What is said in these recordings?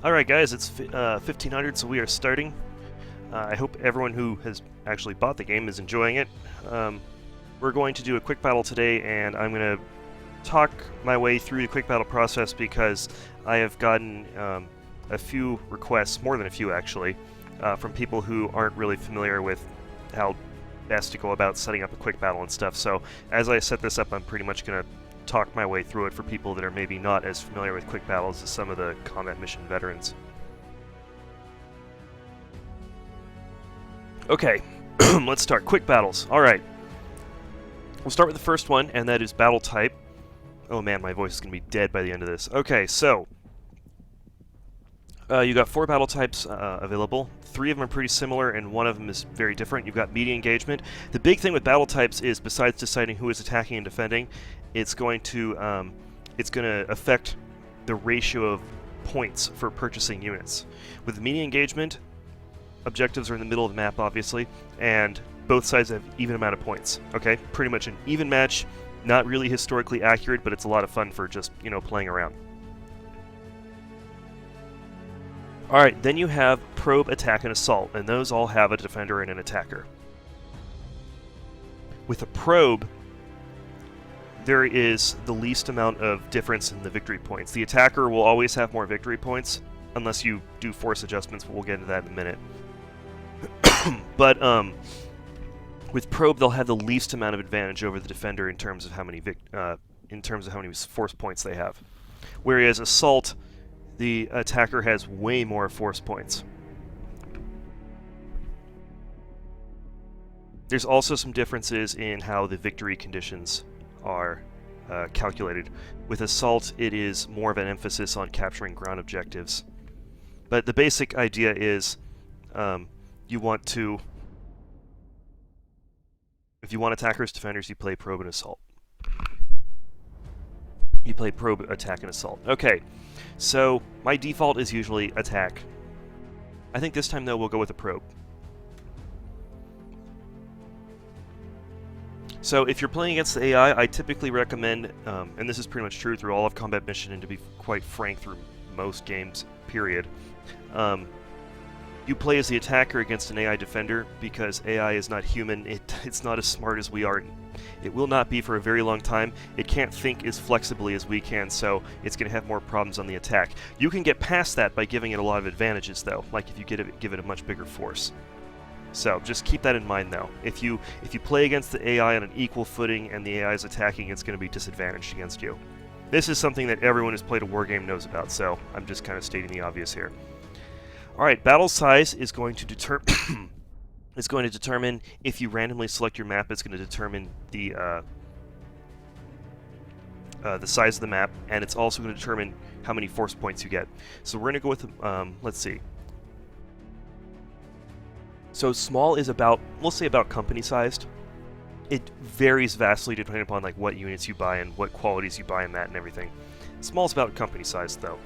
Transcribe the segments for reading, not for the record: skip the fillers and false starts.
Alright guys, it's 1500, so we are starting. I hope everyone who has actually bought the game is enjoying it. We're going to do a quick battle today, and I'm going to talk my way through the quick battle process because I have gotten a few requests, more than a few actually, from people who aren't really familiar with how best to go about setting up a quick battle and stuff. So as I set this up, I'm pretty much going to talk my way through it for people that are maybe not as familiar with quick battles as some of the combat mission veterans. Okay, let's start. Quick battles. Alright. We'll start with the first one, and that is battle type. Oh man, my voice is going to be dead by the end of this. Okay, so you got 4 battle types available. 3 of them are pretty similar, and 1 of them is very different. You've got media engagement. The big thing with battle types is, besides deciding who is attacking and defending, it's going to affect the ratio of points for purchasing units. With media engagement, objectives are in the middle of the map, obviously, and both sides have even amount of points. Okay, pretty much an even match. Not really historically accurate, but it's a lot of fun for just, you know, playing around. Alright, then you have probe, attack, and assault, and those all have a defender and an attacker. With a probe, there is the least amount of difference in the victory points. The attacker will always have more victory points, unless you do force adjustments, but we'll get into that in a minute. But with probe, they'll have the least amount of advantage over the defender in terms of how many force points they have. Whereas assault, the attacker has way more force points. There's also some differences in how the victory conditions are calculated. With assault, it is more of an emphasis on capturing ground objectives. But the basic idea is you want to, if you want attackers, defenders, you play probe and assault. You play probe, attack, and assault. Okay, so my default is usually attack. I think this time, though, we'll go with a probe. So if you're playing against the AI, I typically recommend, and this is pretty much true through all of Combat Mission, and to be quite frank, through most games, period, you play as the attacker against an AI defender, because AI is not human, it's not as smart as we are. It will not be for a very long time. It can't think as flexibly as we can, so it's going to have more problems on the attack. You can get past that by giving it a lot of advantages, though, like if you give it a much bigger force. So just keep that in mind, though. If you play against the AI on an equal footing and the AI is attacking, it's going to be disadvantaged against you. This is something that everyone who's played a war game knows about, so I'm just kind of stating the obvious here. Alright, battle size is going to determine if you randomly select your map. It's going to determine the size of the map, and it's also going to determine how many force points you get. So we're going to go with, let's see. So small is about, we'll say about company-sized. It varies vastly depending upon like what units you buy and what qualities you buy in that and everything. Small is about company-sized, though.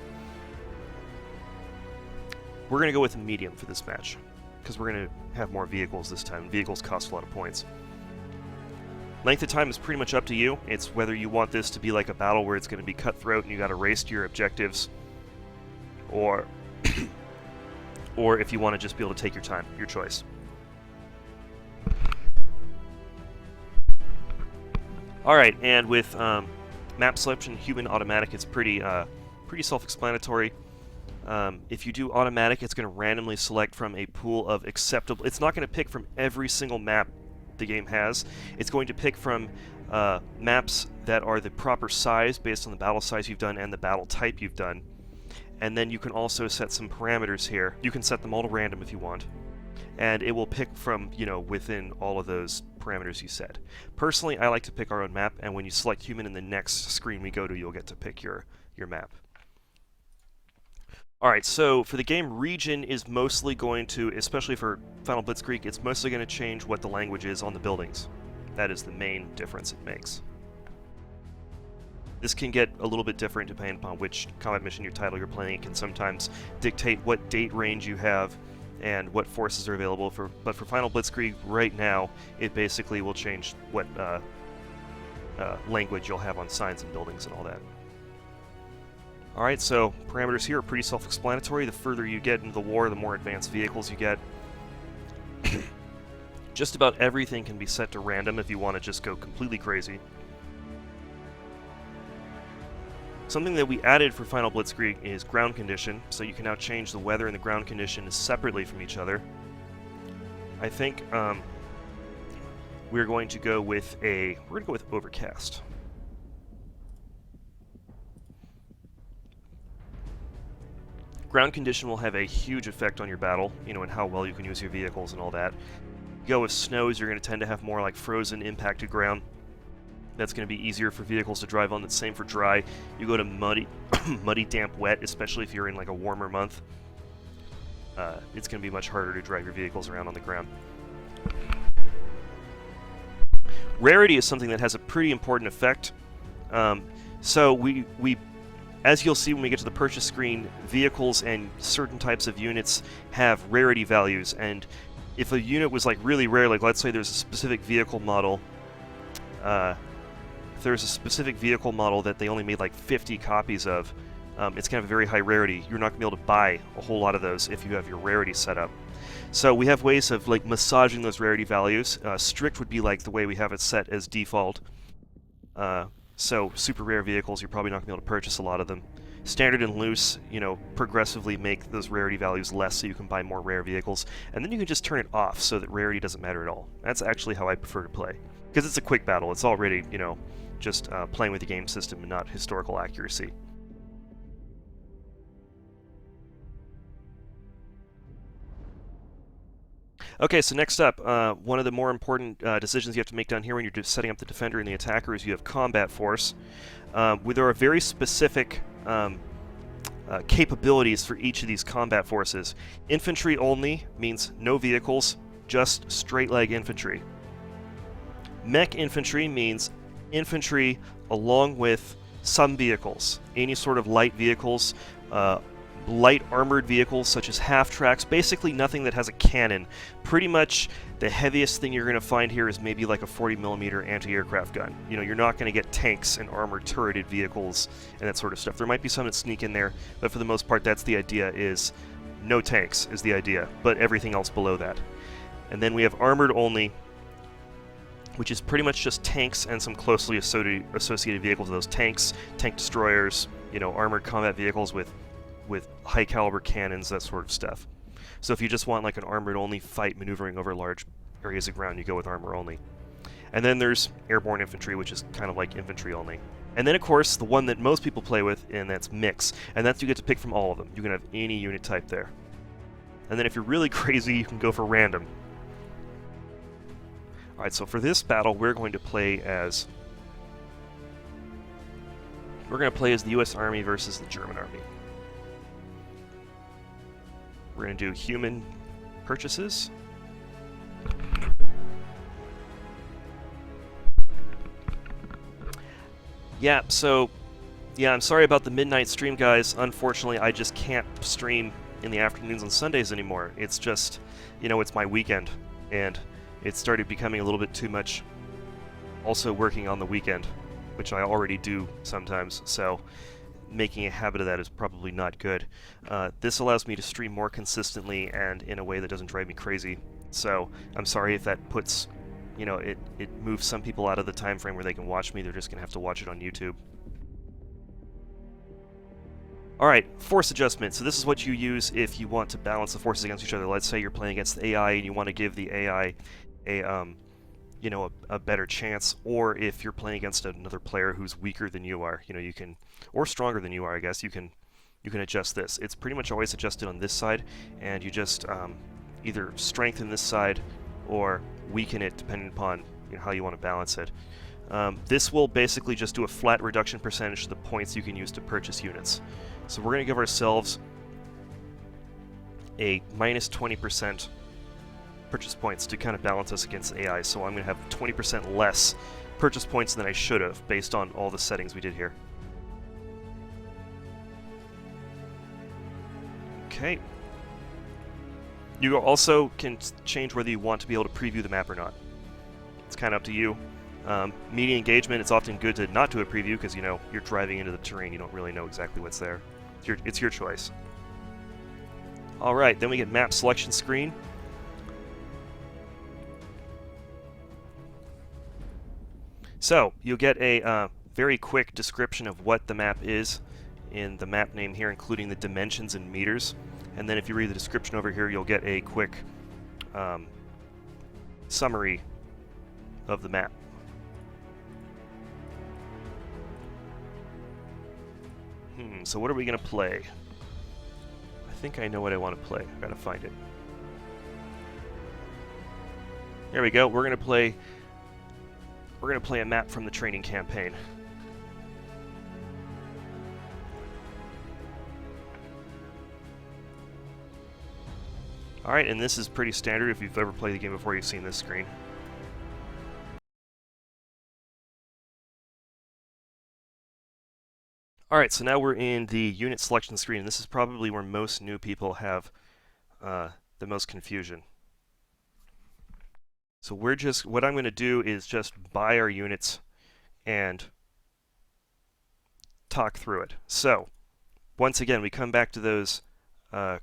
We're going to go with a medium for this match, because we're going to have more vehicles this time. Vehicles cost a lot of points. Length of time is pretty much up to you. It's whether you want this to be like a battle where it's going to be cutthroat and you got to race to your objectives, or or if you want to just be able to take your time, your choice. Alright, and with map selection, human automatic, it's pretty self-explanatory. If you do automatic, it's going to randomly select from a pool of acceptable... It's not going to pick from every single map the game has. It's going to pick from maps that are the proper size based on the battle size you've done and the battle type you've done. And then you can also set some parameters here. You can set them all to random if you want. And it will pick from, you know, within all of those parameters you set. Personally, I like to pick our own map, and when you select human in the next screen we go to, you'll get to pick your map. Alright, so for the game, region is mostly going to, especially for Final Blitzkrieg, it's mostly going to change what the language is on the buildings. That is the main difference it makes. This can get a little bit different depending upon which combat mission title you're playing. It can sometimes dictate what date range you have and what forces are available. But for Final Blitzkrieg right now, it basically will change what language you'll have on signs and buildings and all that. Alright, so parameters here are pretty self-explanatory. The further you get into the war, the more advanced vehicles you get. Just about everything can be set to random if you want to just go completely crazy. Something that we added for Final Blitzkrieg is ground condition, so you can now change the weather and the ground condition separately from each other. I think we're going to go with overcast. Ground condition will have a huge effect on your battle, and how well you can use your vehicles and all that. You go with snows, you're going to tend to have more like frozen, impacted ground. That's going to be easier for vehicles to drive on. That's same for dry. You go to muddy, muddy, damp, wet, especially if you're in like a warmer month. It's going to be much harder to drive your vehicles around on the ground. Rarity is something that has a pretty important effect. So we as you'll see when we get to the purchase screen, vehicles and certain types of units have rarity values, and if a unit was like really rare, like let's say there's a specific vehicle model, if there's a specific vehicle model that they only made like 50 copies of, it's going to have a very high rarity. You're not going to be able to buy a whole lot of those if you have your rarity set up. So we have ways of like massaging those rarity values. Strict would be like the way we have it set as default. So super rare vehicles, you're probably not going to be able to purchase a lot of them. Standard and loose, progressively make those rarity values less so you can buy more rare vehicles. And then you can just turn it off so that rarity doesn't matter at all. That's actually how I prefer to play. Because it's a quick battle. It's already, just playing with the game system and not historical accuracy. Okay, so next up, one of the more important decisions you have to make down here when you're just setting up the defender and the attacker is you have combat force. There are very specific capabilities for each of these combat forces. Infantry only means no vehicles, just straight leg infantry. Mech infantry means infantry along with some vehicles, any sort of light vehicles, light armored vehicles such as half-tracks, basically nothing that has a cannon. Pretty much the heaviest thing you're going to find here is maybe like a 40mm anti-aircraft gun. You're not going to get tanks and armored turreted vehicles and that sort of stuff. There might be some that sneak in there, but for the most part that's the idea, is no tanks is the idea, but everything else below that. And then we have armored only, which is pretty much just tanks and some closely associated vehicles. Those tanks, tank destroyers, armored combat vehicles with high caliber cannons, that sort of stuff. So if you just want like an armored only fight maneuvering over large areas of ground, you go with armor only. And then there's airborne infantry, which is kind of like infantry only. And then of course the one that most people play with, and that's mix, and that's you get to pick from all of them. You can have any unit type there. And then if you're really crazy, you can go for random. Alright, so for this battle we're going to play as the US Army versus the German Army. We're going to do human purchases. Yeah, I'm sorry about the midnight stream, guys. Unfortunately, I just can't stream in the afternoons on Sundays anymore. It's just, it's my weekend, and it started becoming a little bit too much also working on the weekend, which I already do sometimes, so making a habit of that is probably not good. This allows me to stream more consistently and in a way that doesn't drive me crazy. So I'm sorry if that puts, it moves some people out of the time frame where they can watch me. They're just going to have to watch it on YouTube. Alright, force adjustment. So this is what you use if you want to balance the forces against each other. Let's say you're playing against the AI and you want to give the AI a better chance, or if you're playing against another player who's weaker than you are, you can, or stronger than you are, I guess, you can adjust this. It's pretty much always adjusted on this side, and you just either strengthen this side or weaken it depending upon how you want to balance it. This will basically just do a flat reduction percentage to the points you can use to purchase units. So we're going to give ourselves a minus 20% purchase points to kind of balance us against AI, so I'm going to have 20% less purchase points than I should have based on all the settings we did here. Okay. You also can change whether you want to be able to preview the map or not. It's kind of up to you. Media engagement, it's often good to not do a preview because, you know, you're driving into the terrain. You don't really know exactly what's there. It's your choice. All right, then we get map selection screen. So you'll get a very quick description of what the map is in the map name here, including the dimensions in meters. And then if you read the description over here, you'll get a quick summary of the map. So what are we going to play? I think I know what I want to play. I've got to find it. There we go. We're going to play a map from the training campaign. Alright, and this is pretty standard. If you've ever played the game before, you've seen this screen. Alright, so now we're in the unit selection screen, and this is probably where most new people have the most confusion. So what I'm going to do is just buy our units and talk through it. So, once again, we come back to those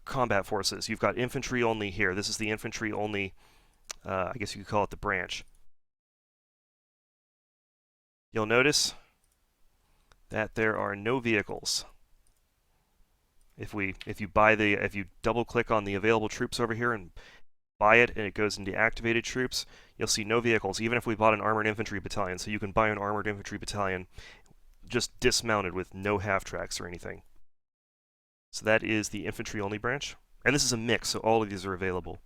combat forces. You've got infantry only here. This is the infantry only, I guess you could call it the branch. You'll notice that there are no vehicles. If you double click on the available troops over here and buy it and it goes into activated troops, you'll see no vehicles, even if we bought an armored infantry battalion. So you can buy an armored infantry battalion just dismounted with no half-tracks or anything. So that is the infantry-only branch. And this is a mix, so all of these are available.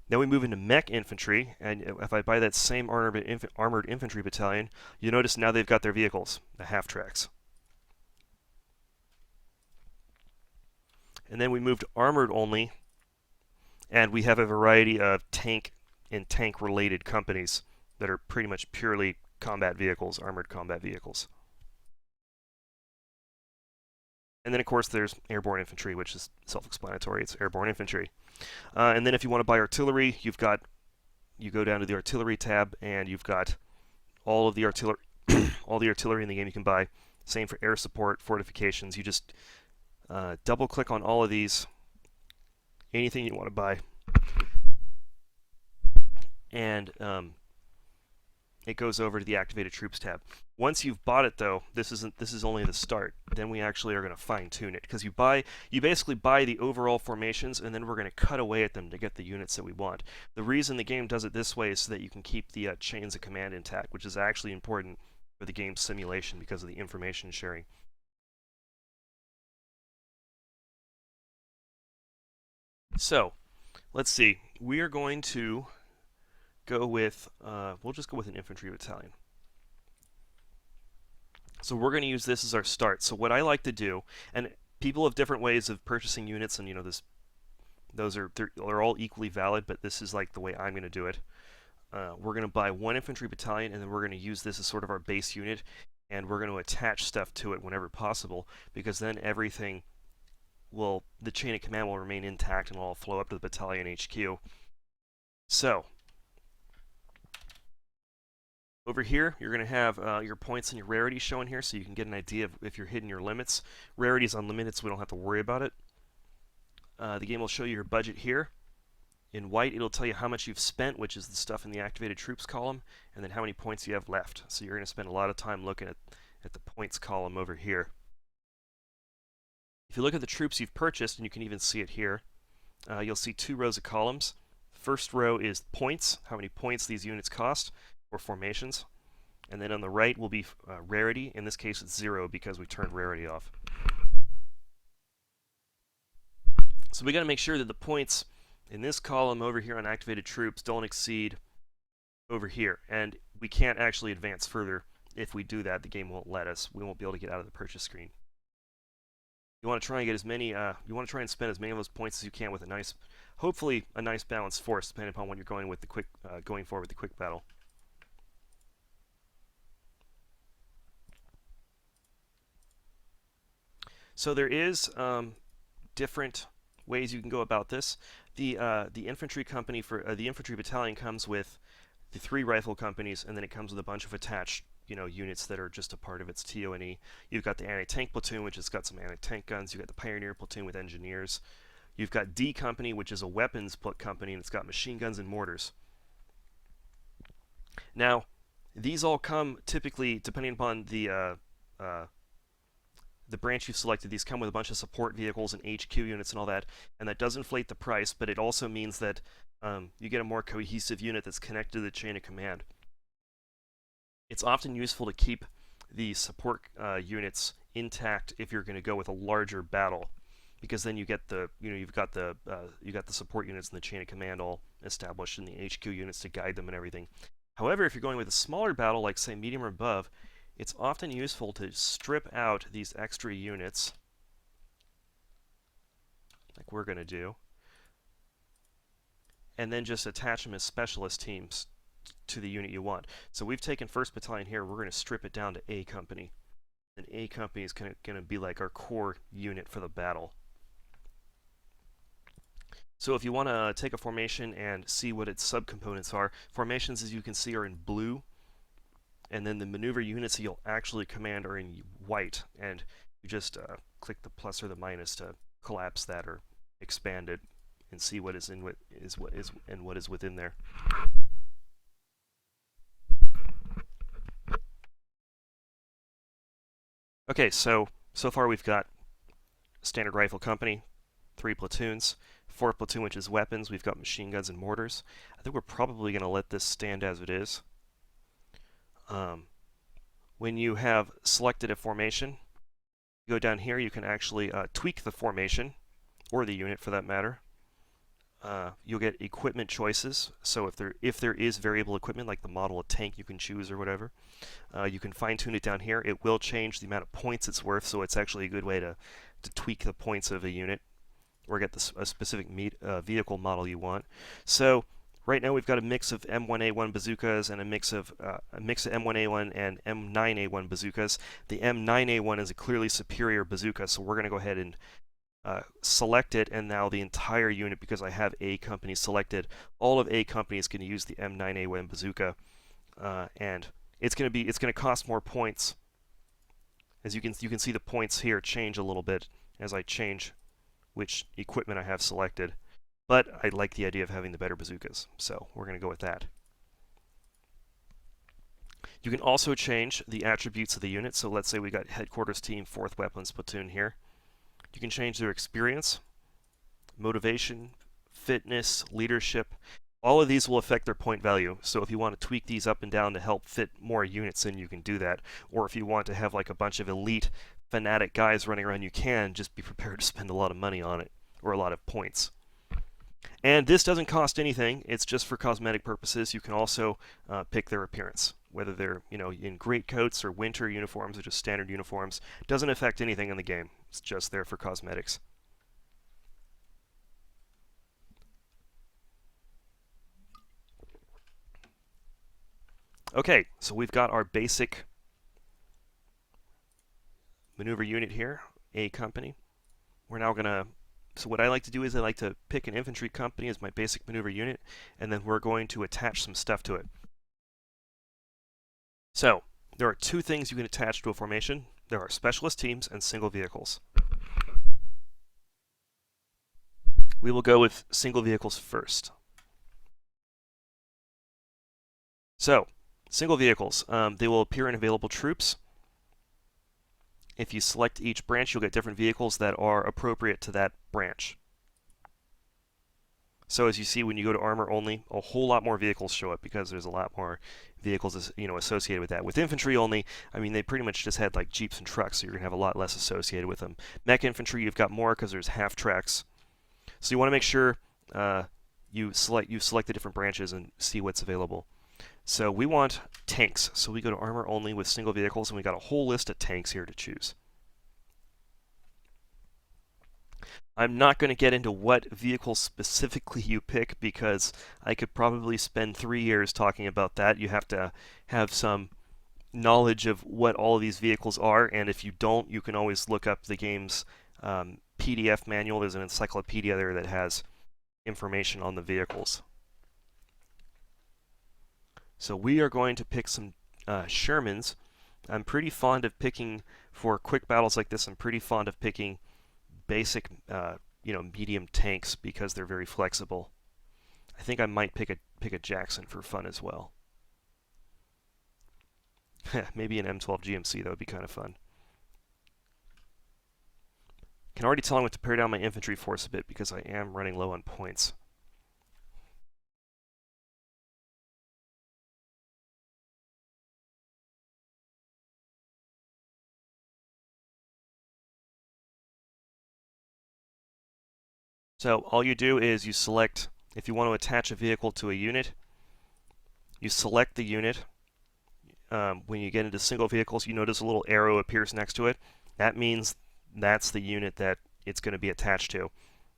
Then we move into mech infantry, and if I buy that same armored infantry battalion, you notice now they've got their vehicles, the half-tracks. And then we move to armored only, and we have a variety of tank and tank-related companies that are pretty much purely combat vehicles, armored combat vehicles. And then, of course, there's airborne infantry, which is self-explanatory. It's airborne infantry. And then if you want to buy artillery, you go down to the artillery tab, and you've got all of the artillery, all the artillery in the game you can buy. Same for air support, fortifications. You just double-click on all of these, anything you want to buy, and it goes over to the activated troops tab. Once you've bought it, though, this is only the start. Then we actually are going to fine-tune it, because you basically buy the overall formations, and then we're going to cut away at them to get the units that we want. The reason the game does it this way is so that you can keep the chains of command intact, which is actually important for the game's simulation because of the information sharing. So, let's see. We are going to go with, we'll just go with an infantry battalion. So we're going to use this as our start. So what I like to do, and people have different ways of purchasing units, and you know they're all equally valid, but this is like the way I'm going to do it. We're going to buy one infantry battalion, and then we're going to use this as sort of our base unit, and we're going to attach stuff to it whenever possible, because then everything the chain of command will remain intact and will all flow up to the battalion HQ. So, over here, you're going to have your points and your rarity shown here, so you can get an idea of if you're hitting your limits. Rarity is unlimited, so we don't have to worry about it. The game will show you your budget here. In white, it'll tell you how much you've spent, which is the stuff in the activated troops column, and then how many points you have left. So you're going to spend a lot of time looking at the points column over here. If you look at the troops you've purchased, and you can even see it here, you'll see two rows of columns. First row is points, how many points these units cost, or formations. And then on the right will be rarity. In this case, it's 0 because we turned rarity off. So we got to make sure that the points in this column over here on activated troops don't exceed over here. And we can't actually advance further. If we do that, the game won't let us. We won't be able to get out of the purchase screen. You want to try and get as many. You want to try and spend as many of those points as you can with a nice, hopefully a nice balanced force, depending upon what you're going with the quick, going forward with the quick battle. So there is different ways you can go about this. The infantry company for the infantry battalion comes with the 3 rifle companies, and then it comes with a bunch of attached, units that are just a part of its TO&E. You've got the anti-tank platoon, which has got some anti-tank guns. You've got the Pioneer platoon with engineers. You've got D company, which is a weapons company, and it's got machine guns and mortars. Now, these all come typically, depending upon the branch you've selected, these come with a bunch of support vehicles and HQ units and all that, and that does inflate the price, but it also means that you get a more cohesive unit that's connected to the chain of command. It's often useful to keep the support units intact if you're going to go with a larger battle, because then you get the you've got the support units in the chain of command all established in the HQ units to guide them and everything. However, if you're going with a smaller battle, like say medium or above, it's often useful to strip out these extra units, like we're going to do, and then just attach them as specialist teams to the unit you want. So we've taken 1st Battalion here, we're going to strip it down to A Company. And A Company is going to be like our core unit for the battle. So if you want to take a formation and see what its subcomponents are, formations, as you can see, are in blue, and then the maneuver units that you'll actually command are in white, and you just click the plus or the minus to collapse that or expand it and see what is in what is within there. Okay, so far we've got standard rifle company, 3 platoons, 4th platoon, which is weapons. We've got machine guns and mortars. I think we're probably going to let this stand as it is. When you have selected a formation, you go down here, you can actually tweak the formation, or the unit for that matter. You'll get equipment choices. So if there is variable equipment, like the model of tank you can choose or whatever, you can fine-tune it down here. It will change the amount of points it's worth, so it's actually a good way to tweak the points of a unit, or get a specific vehicle model you want. So right now we've got a mix of M1A1 bazookas and a mix of M1A1 and M9A1 bazookas. The M9A1 is a clearly superior bazooka, so we're going to go ahead and select it, and now the entire unit, because I have A Company selected, all of A Company is going to use the M9A1 bazooka, and it's going to cost more points. As you can see, the points here change a little bit as I change which equipment I have selected, but I like the idea of having the better bazookas, so we're going to go with that. You can also change the attributes of the unit. So let's say we got headquarters team, 4th weapons platoon here. You can change their experience, motivation, fitness, leadership. All of these will affect their point value. So if you want to tweak these up and down to help fit more units in, you can do that. Or if you want to have like a bunch of elite fanatic guys running around, you can. Just be prepared to spend a lot of money on it, or a lot of points. And this doesn't cost anything. It's just for cosmetic purposes. You can also pick their appearance, whether they're in greatcoats or winter uniforms or just standard uniforms. It doesn't affect anything in the game. It's just there for cosmetics. Okay, so we've got our basic maneuver unit here, A Company. We're now going to, so what I like to do is I like to pick an infantry company as my basic maneuver unit, and then we're going to attach some stuff to it. So, there are 2 things you can attach to a formation. There are specialist teams and single vehicles. We will go with single vehicles first. So, single vehicles, they will appear in available troops. If you select each branch, you'll get different vehicles that are appropriate to that branch. So as you see, when you go to armor only, a whole lot more vehicles show up because there's a lot more vehicles associated with that. With infantry only, I mean, they pretty much just had like jeeps and trucks, so you're going to have a lot less associated with them. Mech infantry, you've got more because there's half tracks. So you want to make sure you select the different branches and see what's available. So we want tanks, so we go to armor only with single vehicles, and we got a whole list of tanks here to choose. I'm not going to get into what vehicle specifically you pick because I could probably spend 3 years talking about that. You have to have some knowledge of what all of these vehicles are, and if you don't, you can always look up the game's PDF manual. There's an encyclopedia there that has information on the vehicles. So we are going to pick some Shermans. I'm pretty fond of picking, for quick battles like this, I'm pretty fond of picking basic, medium tanks because they're very flexible. I think I might pick a Jackson for fun as well. Maybe an M12 GMC, that would be kind of fun. Can already tell I'm going to pare down my infantry force a bit because I am running low on points. So all you do is you select, if you want to attach a vehicle to a unit, you select the unit. When you get into single vehicles, you notice a little arrow appears next to it. That means that's the unit that it's going to be attached to.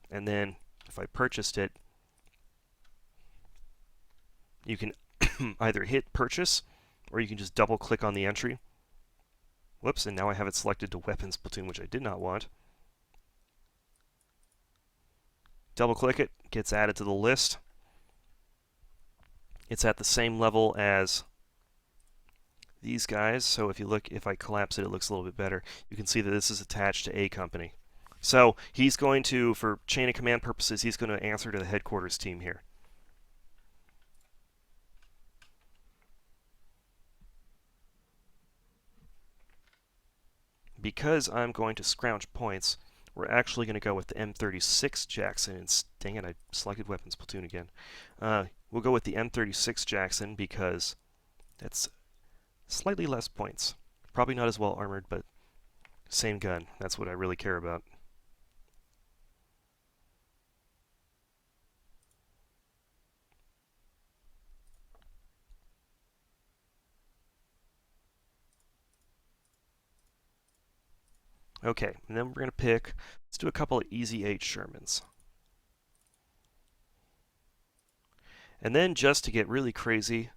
And then if I purchased it, you can either hit purchase or you can just double click on the entry. Whoops, and now I have it selected to weapons platoon, which I did not want. Double click it, gets added to the list. It's at the same level as these guys, so if I collapse it, it looks a little bit better. You can see that this is attached to A company. So he's going to, for chain of command purposes, he's going to answer to the headquarters team here. Because I'm going to scrounge points, we're actually going to go with the M36 Jackson. And dang it, I selected weapons platoon again. We'll go with the M36 Jackson because that's slightly less points. Probably not as well armored, but same gun. That's what I really care about. Okay, and then we're going to let's do a couple of easy 8 Shermans. And then just to get really crazy,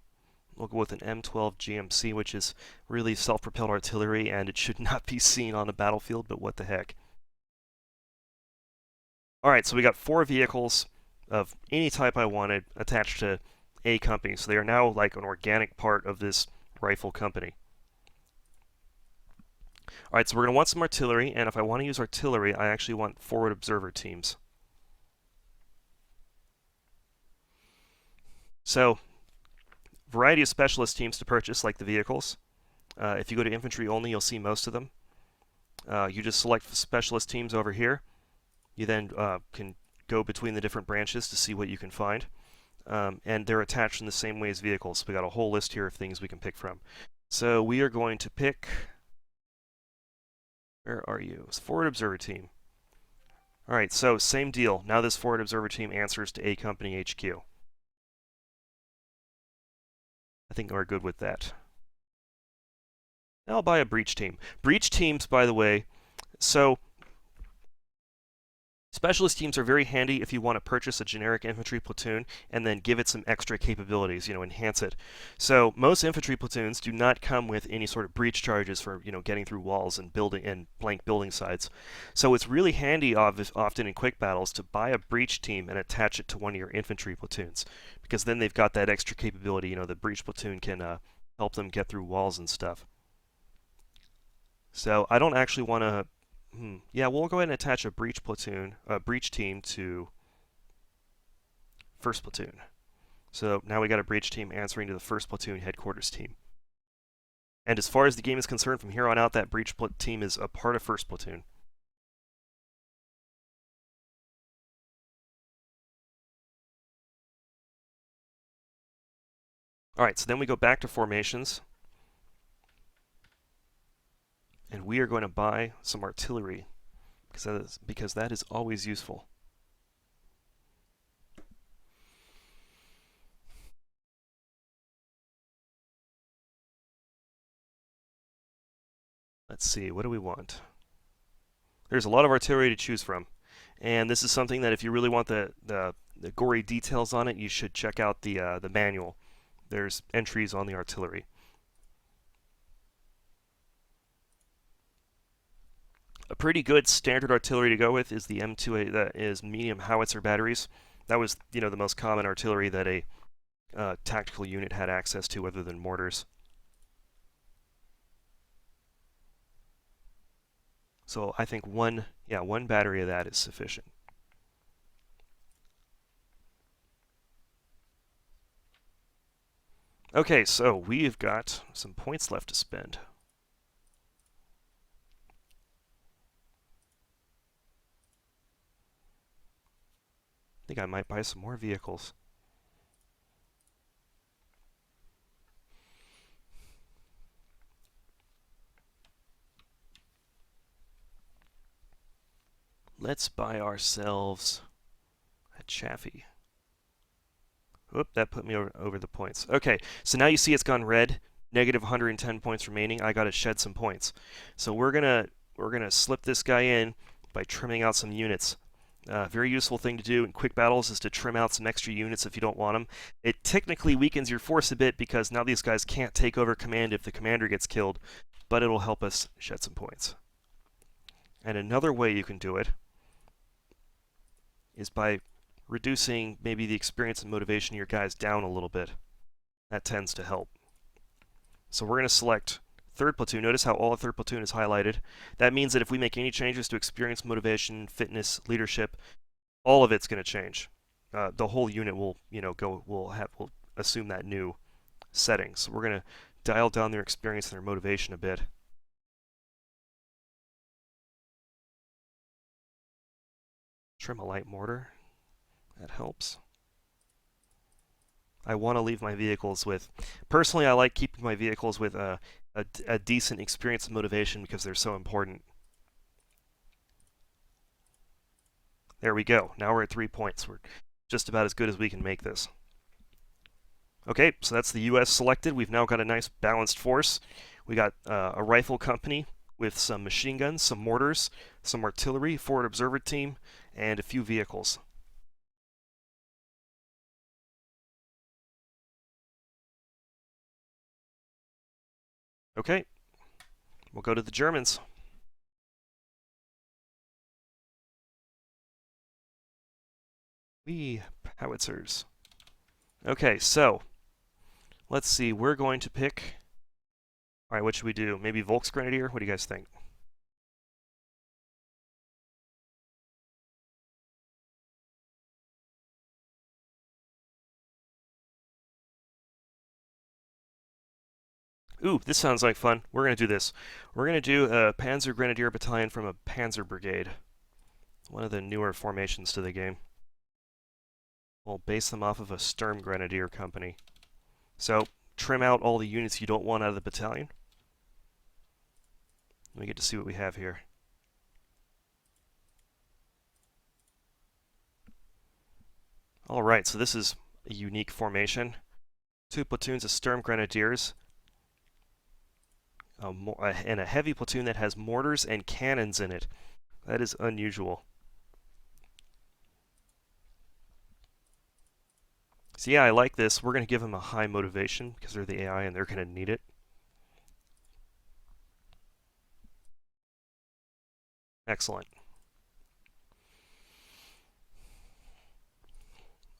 we'll go with an M12 GMC, which is really self-propelled artillery, and it should not be seen on a battlefield, but what the heck. Alright, so we got 4 vehicles of any type I wanted attached to A company, so they are now like an organic part of this rifle company. Alright, so we're going to want some artillery, and if I want to use artillery, I actually want forward observer teams. So, variety of specialist teams to purchase, like the vehicles. If you go to infantry only, you'll see most of them. You just select specialist teams over here. You then can go between the different branches to see what you can find. And they're attached in the same way as vehicles. So we got a whole list here of things we can pick from. So we are going to pick, where are you? It's forward observer team. Alright, so same deal. Now this forward observer team answers to A company HQ. I think we're good with that. Now I'll buy a breach team. Breach teams, by the way, so specialist teams are very handy if you want to purchase a generic infantry platoon and then give it some extra capabilities, enhance it. So most infantry platoons do not come with any sort of breach charges for, getting through walls and building and blank building sites. So it's really handy often in quick battles to buy a breach team and attach it to one of your infantry platoons, because then they've got that extra capability. The breach platoon can help them get through walls and stuff. So I don't actually want to. Yeah, we'll go ahead and attach a breach team to first platoon. So now we got a breach team answering to the first platoon headquarters team. And as far as the game is concerned, from here on out, that breach team is a part of first platoon. Alright, so then we go back to formations. And we are going to buy some artillery, because that is always useful. Let's see, what do we want? There's a lot of artillery to choose from. And this is something that if you really want the gory details on it, you should check out the manual. There's entries on the artillery. A pretty good standard artillery to go with is the M2A, that is medium howitzer batteries. That was, the most common artillery that a tactical unit had access to other than mortars. So I think one battery of that is sufficient. Okay, so we've got some points left to spend. I think I might buy some more vehicles. Let's buy ourselves a Chaffee. Oop, that put me over the points. Okay, so now you see it's gone red. Negative 110 points remaining. I got to shed some points. So we're gonna slip this guy in by trimming out some units. Very useful thing to do in quick battles is to trim out some extra units if you don't want them. It technically weakens your force a bit because now these guys can't take over command if the commander gets killed, but it'll help us shed some points. And another way you can do it is by reducing maybe the experience and motivation of your guys down a little bit. That tends to help. So we're going to select third platoon. Notice how all of third platoon is highlighted. That means that if we make any changes to experience, motivation, fitness, leadership, all of it's going to change. The whole unit will, will assume that new setting. So we're going to dial down their experience and their motivation a bit. Trim a light mortar. That helps. I want to leave my vehicles with... Personally, I like keeping my vehicles with a decent experience and motivation because they're so important. There we go. Now we're at 3 points. We're just about as good as we can make this. Okay, so that's the U.S. selected. We've now got a nice balanced force. We got a rifle company with some machine guns, some mortars, some artillery, forward observer team, and a few vehicles. Okay, we'll go to the Germans. Howitzers. Okay, so let's see. We're going to pick... All right, what should we do? Maybe Volksgrenadier? What do you guys think? Ooh, this sounds like fun. We're going to do this. We're going to do a Panzer Grenadier Battalion from a Panzer Brigade. One of the newer formations to the game. We'll base them off of a Sturm Grenadier company. So, trim out all the units you don't want out of the battalion. We get to see what we have here. Alright, so this is a unique formation. 2 platoons of Sturm Grenadiers. And a heavy platoon that has mortars and cannons in it. That is unusual. So yeah, I like this. We're going to give them a high motivation because they're the AI and they're going to need it. Excellent.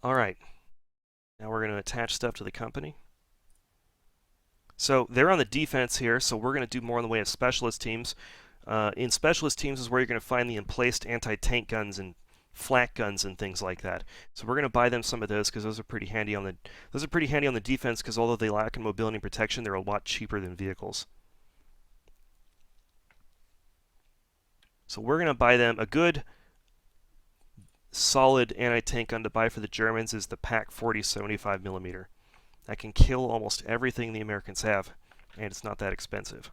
Alright. Now we're going to attach stuff to the company. So they're on the defense here, so we're going to do more in the way of specialist teams. In specialist teams is where you're going to find the emplaced anti-tank guns and flak guns and things like that. So we're going to buy them some of those because those are pretty handy on the defense because although they lack in mobility and protection, they're a lot cheaper than vehicles. So we're going to buy them a good solid anti-tank gun to buy for the Germans is the PaK 40 75mm. That can kill almost everything the Americans have, and it's not that expensive.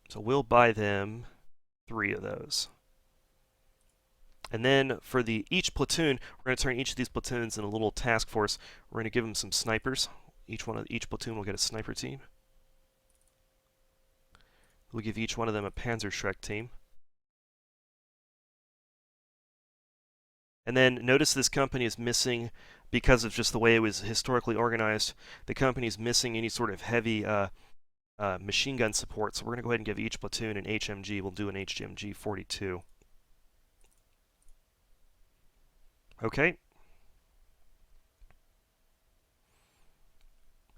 So we'll buy them 3 of those. And then for each platoon, we're going to turn each of these platoons in a little task force. We're going to give them some snipers. Each platoon will get a sniper team. We'll give each one of them a Panzerschreck team. And then notice this company is missing, because of just the way it was historically organized, the company is missing any sort of heavy machine gun support. So we're going to go ahead and give each platoon an HMG. We'll do an HMG 42. Okay.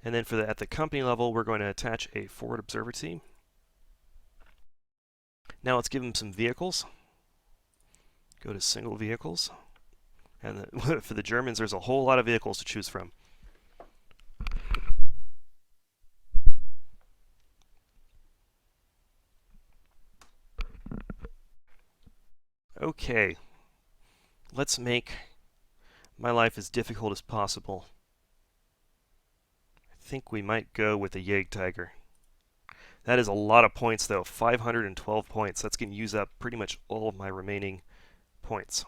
And then at the company level, we're going to attach a forward observer team. Now let's give them some vehicles. Go to single vehicles. And for the Germans, there's a whole lot of vehicles to choose from. Okay. Let's make my life as difficult as possible. I think we might go with the Jägtiger. That is a lot of points, though. 512 points. That's going to use up pretty much all of my remaining points.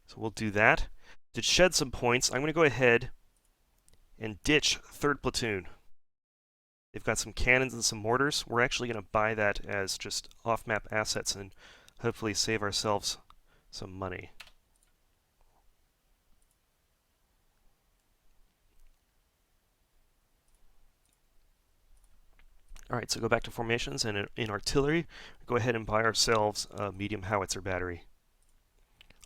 So we'll do that. To shed some points, I'm going to go ahead and ditch 3rd Platoon. They've got some cannons and some mortars. We're actually going to buy that as just off-map assets and hopefully save ourselves some money. Alright, so go back to formations, and in artillery, go ahead and buy ourselves a medium howitzer battery.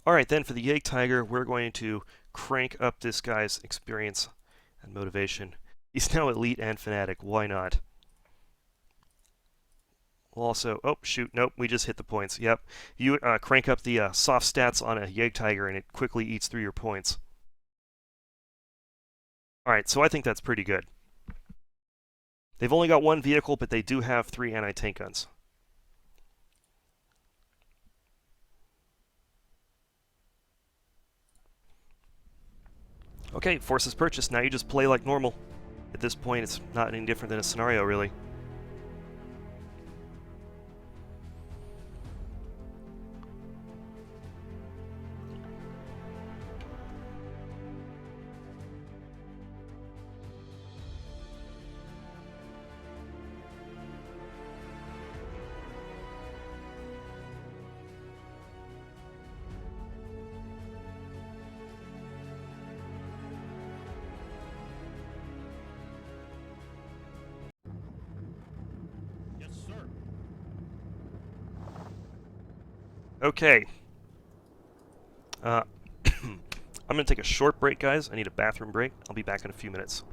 Alright, then for the Jägtiger, we're going to crank up this guy's experience and motivation. He's now elite and fanatic. Why not? We'll also, oh shoot, nope, we just hit the points. Yep, you crank up the soft stats on a Jägtiger and it quickly eats through your points. Alright, so I think that's pretty good. They've only got 1 vehicle, but they do have 3 anti-tank guns. Okay, forces purchased. Now you just play like normal. At this point, it's not any different than a scenario, really. Okay. I'm going to take a short break, guys. I need a bathroom break. I'll be back in a few minutes.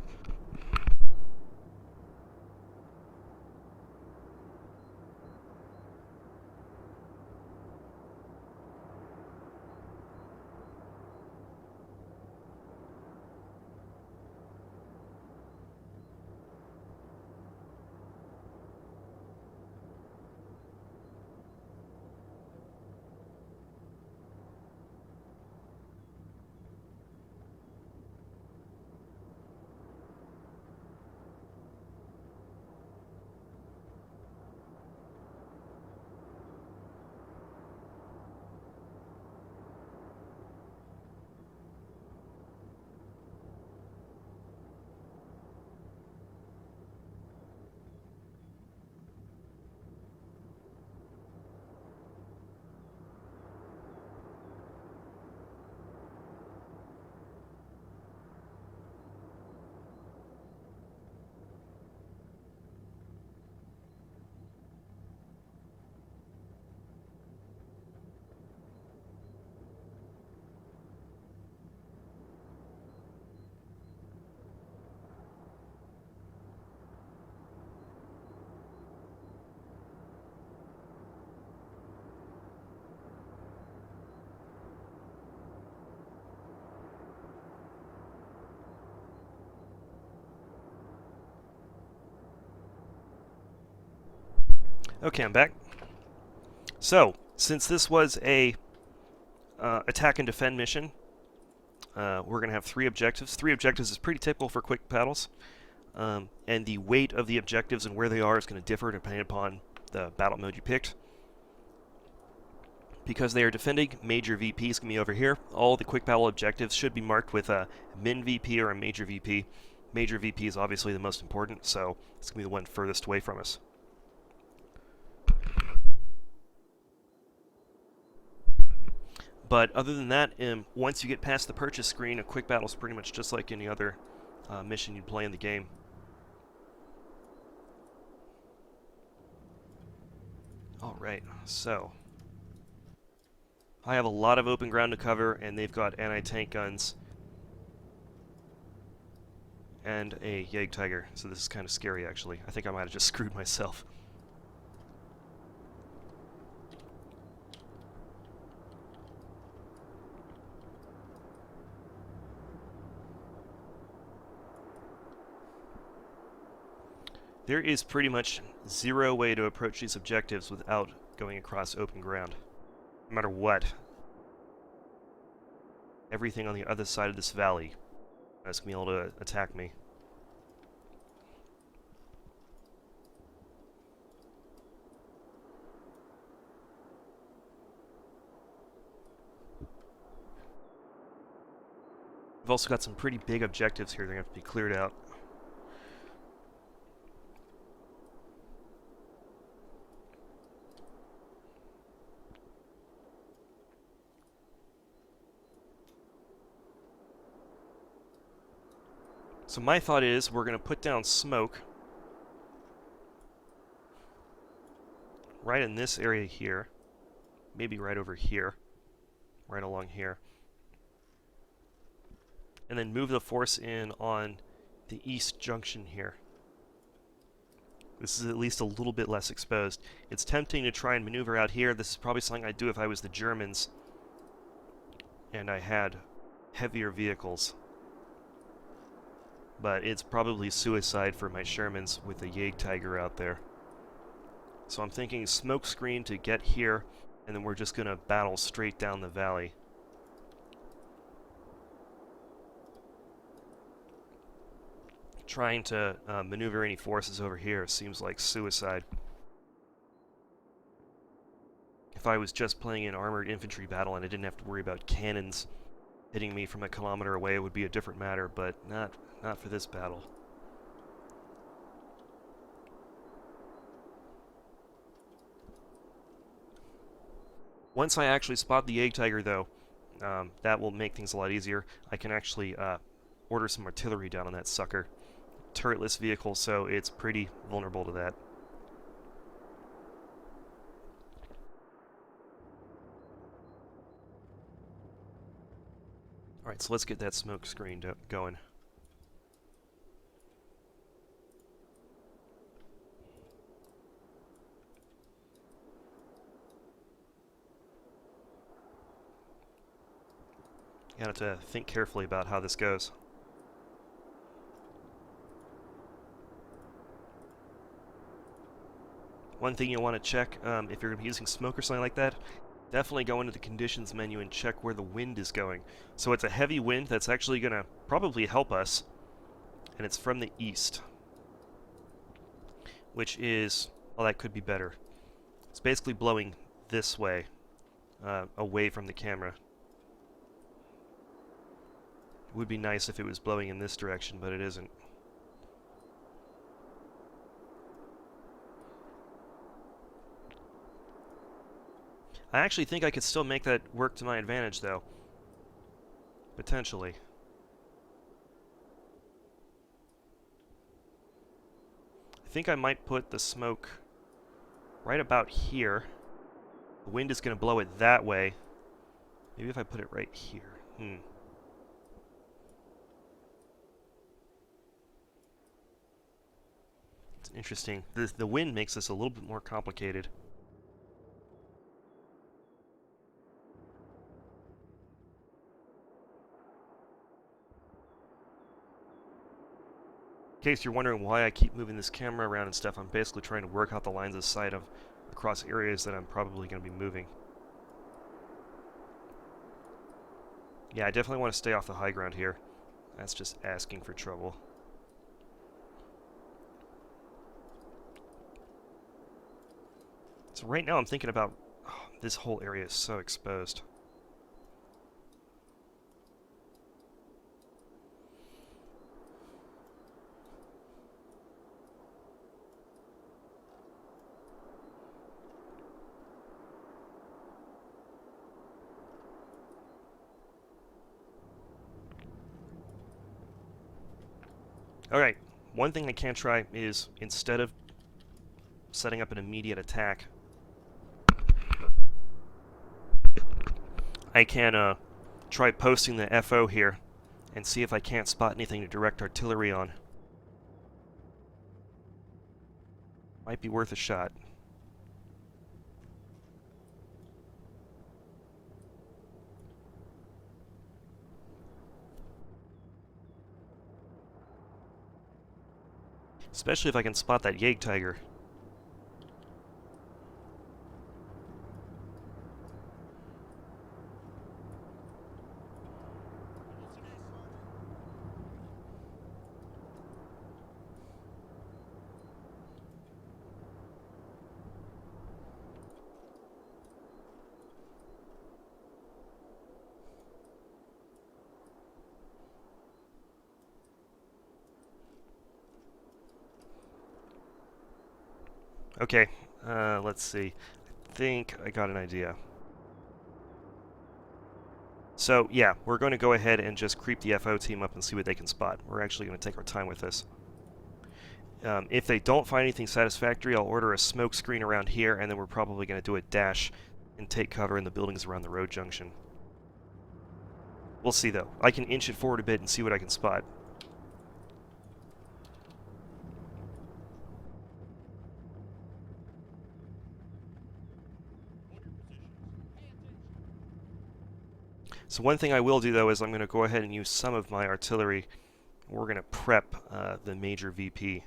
Okay, I'm back. So, since this was a attack and defend mission, we're going to have 3 objectives. 3 objectives is pretty typical for quick battles, and the weight of the objectives and where they are is going to differ depending upon the battle mode you picked. Because they are defending, major VP is going to be over here. All the quick battle objectives should be marked with a min VP or a major VP. Major VP is obviously the most important, so it's going to be the one furthest away from us. But other than that, once you get past the purchase screen, a quick battle is pretty much just like any other mission you'd play in the game. Alright, so I have a lot of open ground to cover, and they've got anti-tank guns and a Jägtiger, so this is kind of scary actually. I think I might have just screwed myself. There is pretty much zero way to approach these objectives without going across open ground. No matter what. Everything on the other side of this valley is going to be able to attack me. We've also got some pretty big objectives here that are going to have to be cleared out. So my thought is we're going to put down smoke right in this area here, maybe right over here, right along here, and then move the force in on the east junction here. This is at least a little bit less exposed. It's tempting to try and maneuver out here. This is probably something I'd do if I was the Germans and I had heavier vehicles. But it's probably suicide for my Shermans with the Jägtiger out there. So I'm thinking smoke screen to get here, and then we're just going to battle straight down the valley. Trying to maneuver any forces over here seems like suicide. If I was just playing an armored infantry battle and I didn't have to worry about cannons hitting me from a kilometer away, it would be a different matter, but not for this battle. Once I actually spot the Jägtiger, though, that will make things a lot easier. I can actually order some artillery down on that sucker. Turretless vehicle, so it's pretty vulnerable to that. Alright, so let's get that smoke screen going. You have to think carefully about how this goes. One thing you'll want to check, if you're going to be using smoke or something like that, definitely go into the conditions menu and check where the wind is going. So it's a heavy wind that's actually going to probably help us, and it's from the east. Which is, well, that could be better. It's basically blowing this way, away from the camera. It would be nice if it was blowing in this direction, but it isn't. I actually think I could still make that work to my advantage, though. Potentially. I think I might put the smoke right about here. The wind is going to blow it that way. Maybe if I put it right here. It's interesting. The wind makes this a little bit more complicated. In case you're wondering why I keep moving this camera around and stuff, I'm basically trying to work out the lines of sight across areas that I'm probably going to be moving. Yeah, I definitely want to stay off the high ground here. That's just asking for trouble. So right now I'm thinking about, this whole area is so exposed. Alright, one thing I can try is, instead of setting up an immediate attack, I can try posting the FO here and see if I can't spot anything to direct artillery on. Might be worth a shot. Especially if I can spot that Jägtiger. Okay, let's see. I think I got an idea. So, yeah, we're going to go ahead and just creep the FO team up and see what they can spot. We're actually going to take our time with this. If they don't find anything satisfactory, I'll order a smoke screen around here, and then we're probably going to do a dash and take cover in the buildings around the road junction. We'll see, though. I can inch it forward a bit and see what I can spot. So one thing I will do, though, is I'm going to go ahead and use some of my artillery. We're going to prep the major VP.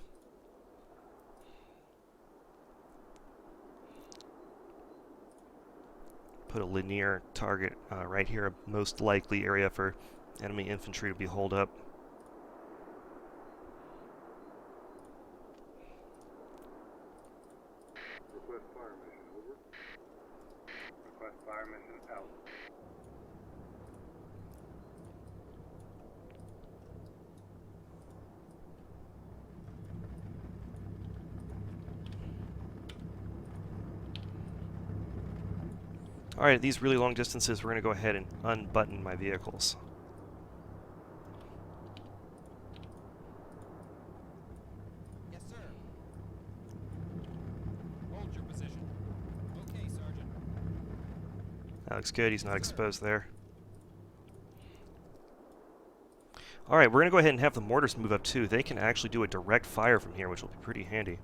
Put a linear target right here, a most likely area for enemy infantry to be holed up. Request fire mission, over. Request fire mission out. Alright, at these really long distances, we're going to go ahead and unbutton my vehicles. Yes, sir. Hold your position. Okay, Sergeant. That looks good, he's not exposed there. Alright, we're going to go ahead and have the mortars move up too. They can actually do a direct fire from here, which will be pretty handy.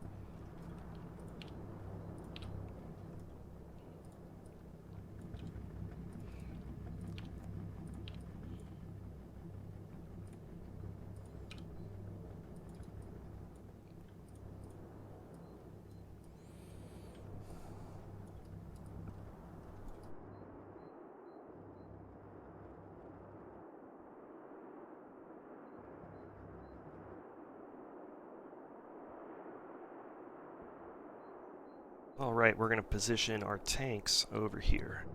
Alright, we're going to position our tanks over here.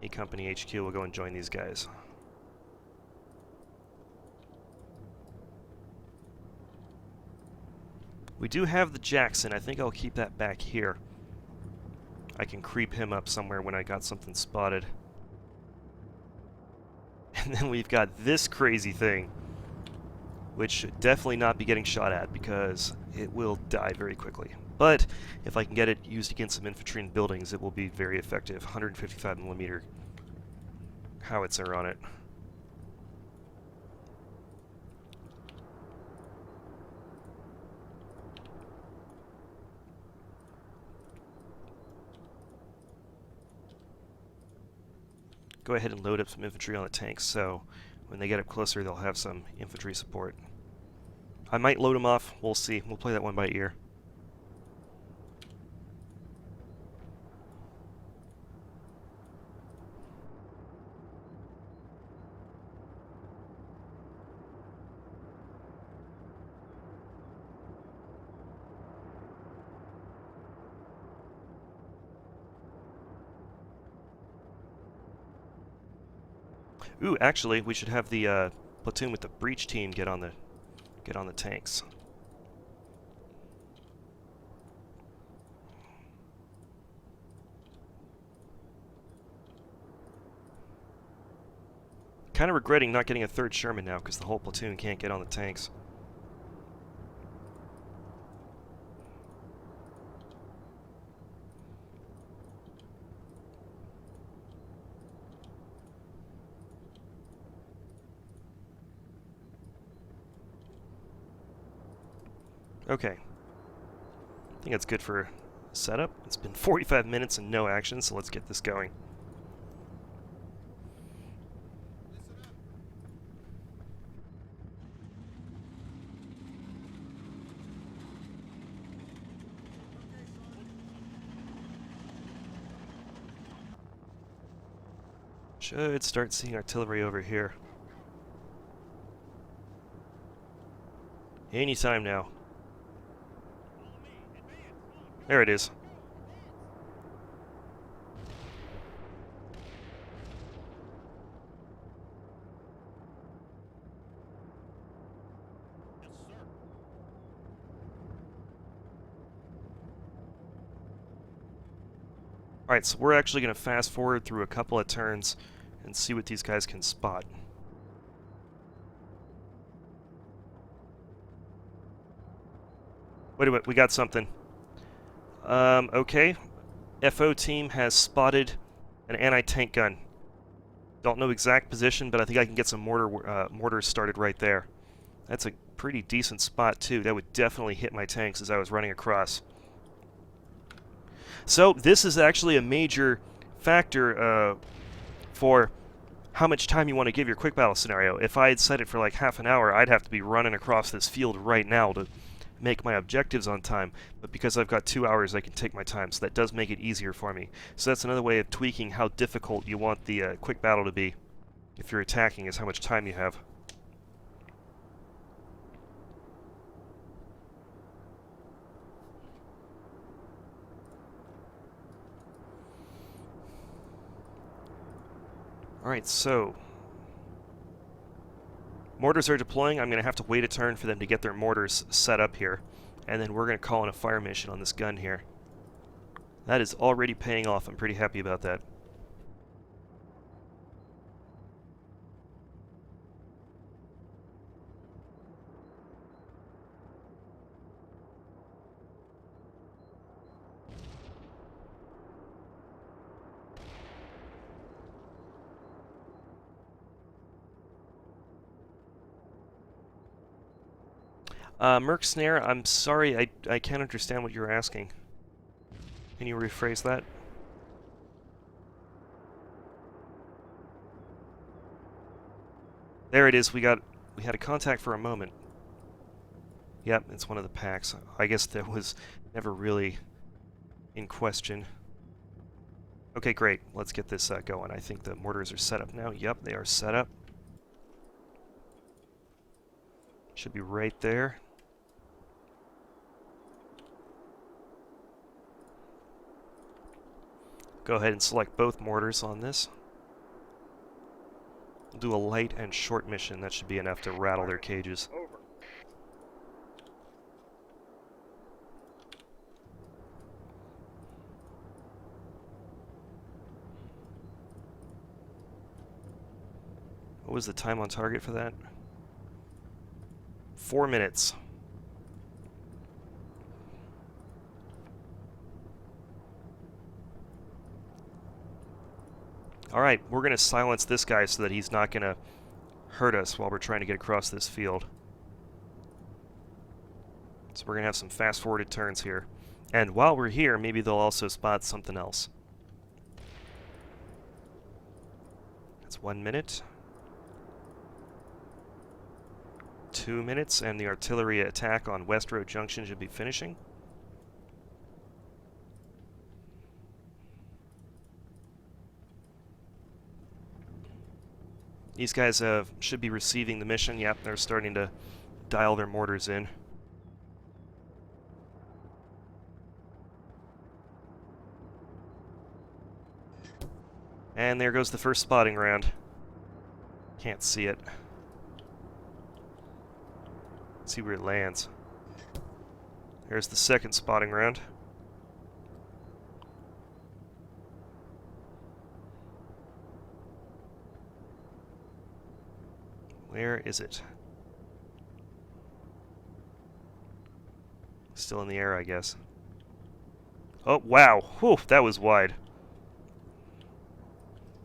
A Company HQ will go and join these guys. We do have the Jackson. I think I'll keep that back here. I can creep him up somewhere when I got something spotted. And then we've got this crazy thing, which should definitely not be getting shot at because it will die very quickly. But if I can get it used against some infantry and buildings, it will be very effective. 155mm howitzer on it. Go ahead and load up some infantry on the tanks, so when they get up closer, they'll have some infantry support. I might load them off. We'll see. We'll play that one by ear. Ooh, actually, we should have the platoon with the breach team get on the tanks. Kind of regretting not getting a third Sherman now because the whole platoon can't get on the tanks. Okay. I think that's good for setup. It's been 45 minutes and no action, so let's get this going. Listen up. Should start seeing artillery over here. Anytime now. There it is. Alright, so we're actually going to fast forward through a couple of turns and see what these guys can spot. Wait a minute, we got something. Okay. FO team has spotted an anti-tank gun. Don't know exact position, but I think I can get some mortars started right there. That's a pretty decent spot, too. That would definitely hit my tanks as I was running across. So, this is actually a major factor for how much time you want to give your quick battle scenario. If I had set it for like half an hour, I'd have to be running across this field right now to make my objectives on time, but because I've got 2 hours, I can take my time, so that does make it easier for me. So that's another way of tweaking how difficult you want the quick battle to be if you're attacking, is how much time you have. Alright, so mortars are deploying. I'm going to have to wait a turn for them to get their mortars set up here. And then we're going to call in a fire mission on this gun here. That is already paying off. I'm pretty happy about that. Merc Snare, I'm sorry, I can't understand what you're asking. Can you rephrase that? There it is, we had a contact for a moment. Yep, it's one of the packs. I guess that was never really in question. Okay, great. Let's get this going. I think the mortars are set up now. Yep, they are set up. Should be right there. Go ahead and select both mortars on this. We'll do a light and short mission. That should be enough to rattle their cages. Over. What was the time on target for that? 4 minutes. Alright, we're going to silence this guy so that he's not going to hurt us while we're trying to get across this field. So we're going to have some fast-forwarded turns here. And while we're here, maybe they'll also spot something else. That's 1 minute. 2 minutes, and the artillery attack on West Road Junction should be finishing. These guys should be receiving the mission. Yep, they're starting to dial their mortars in. And there goes the first spotting round. Can't see it. Let's see where it lands. There's the second spotting round. Where is it? Still in the air, I guess. Oh, wow. Whew, that was wide.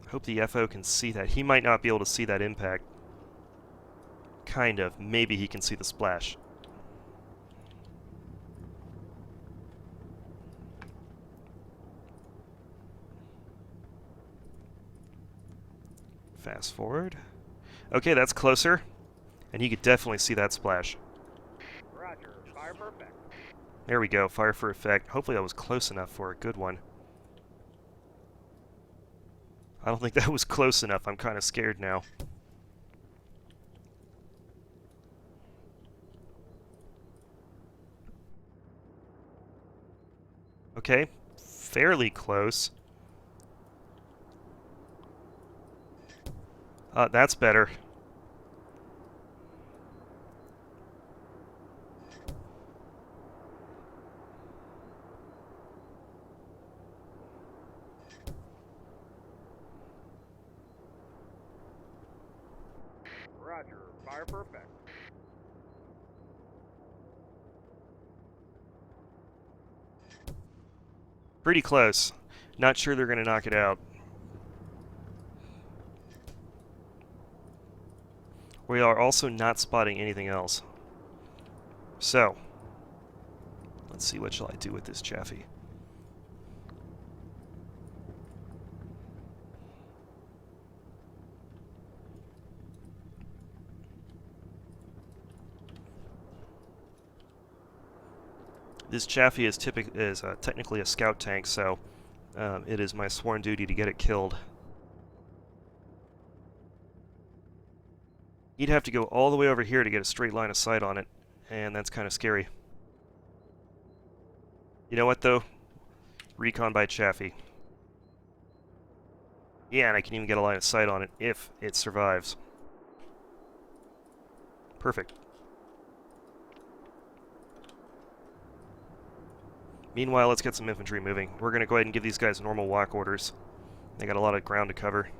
Hope the FO can see that. He might not be able to see that impact. Kind of. Maybe he can see the splash. Fast forward. Okay, that's closer. And you could definitely see that splash. Roger. Fire perfect. There we go, fire for effect. Hopefully that was close enough for a good one. I don't think that was close enough. I'm kind of scared now. Okay, fairly close. That's better. Roger. Fire perfect. Pretty close. Not sure they're going to knock it out. We are also not spotting anything else. So, let's see, what shall I do with this Chaffee? This Chaffee is technically a scout tank, so it is my sworn duty to get it killed. You'd have to go all the way over here to get a straight line of sight on it, and that's kind of scary. You know what, though? Recon by Chaffee. Yeah, and I can even get a line of sight on it if it survives. Perfect. Meanwhile, let's get some infantry moving. We're going to go ahead and give these guys normal walk orders. They got a lot of ground to cover.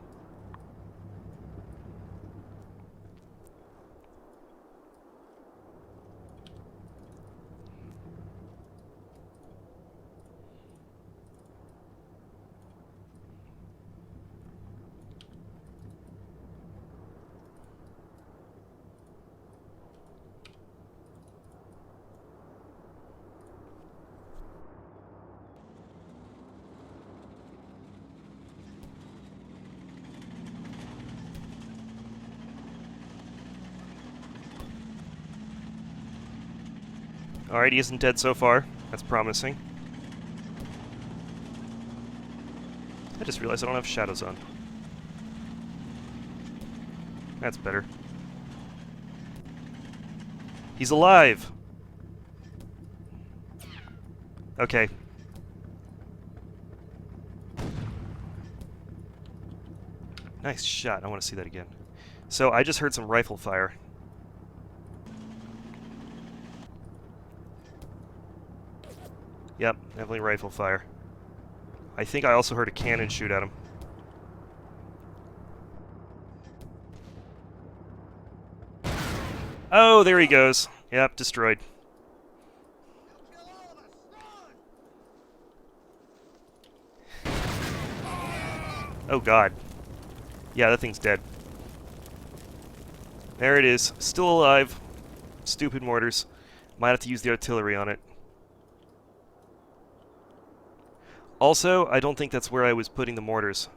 Alright, he isn't dead so far. That's promising. I just realized I don't have shadows on. That's better. He's alive! Okay. Nice shot. I want to see that again. So, I just heard some rifle fire. Yep, definitely rifle fire. I think I also heard a cannon shoot at him. Oh, there he goes. Yep, destroyed. Kill all of us! Run! Oh god. Yeah, that thing's dead. There it is. Still alive. Stupid mortars. Might have to use the artillery on it. Also, I don't think that's where I was putting the mortars.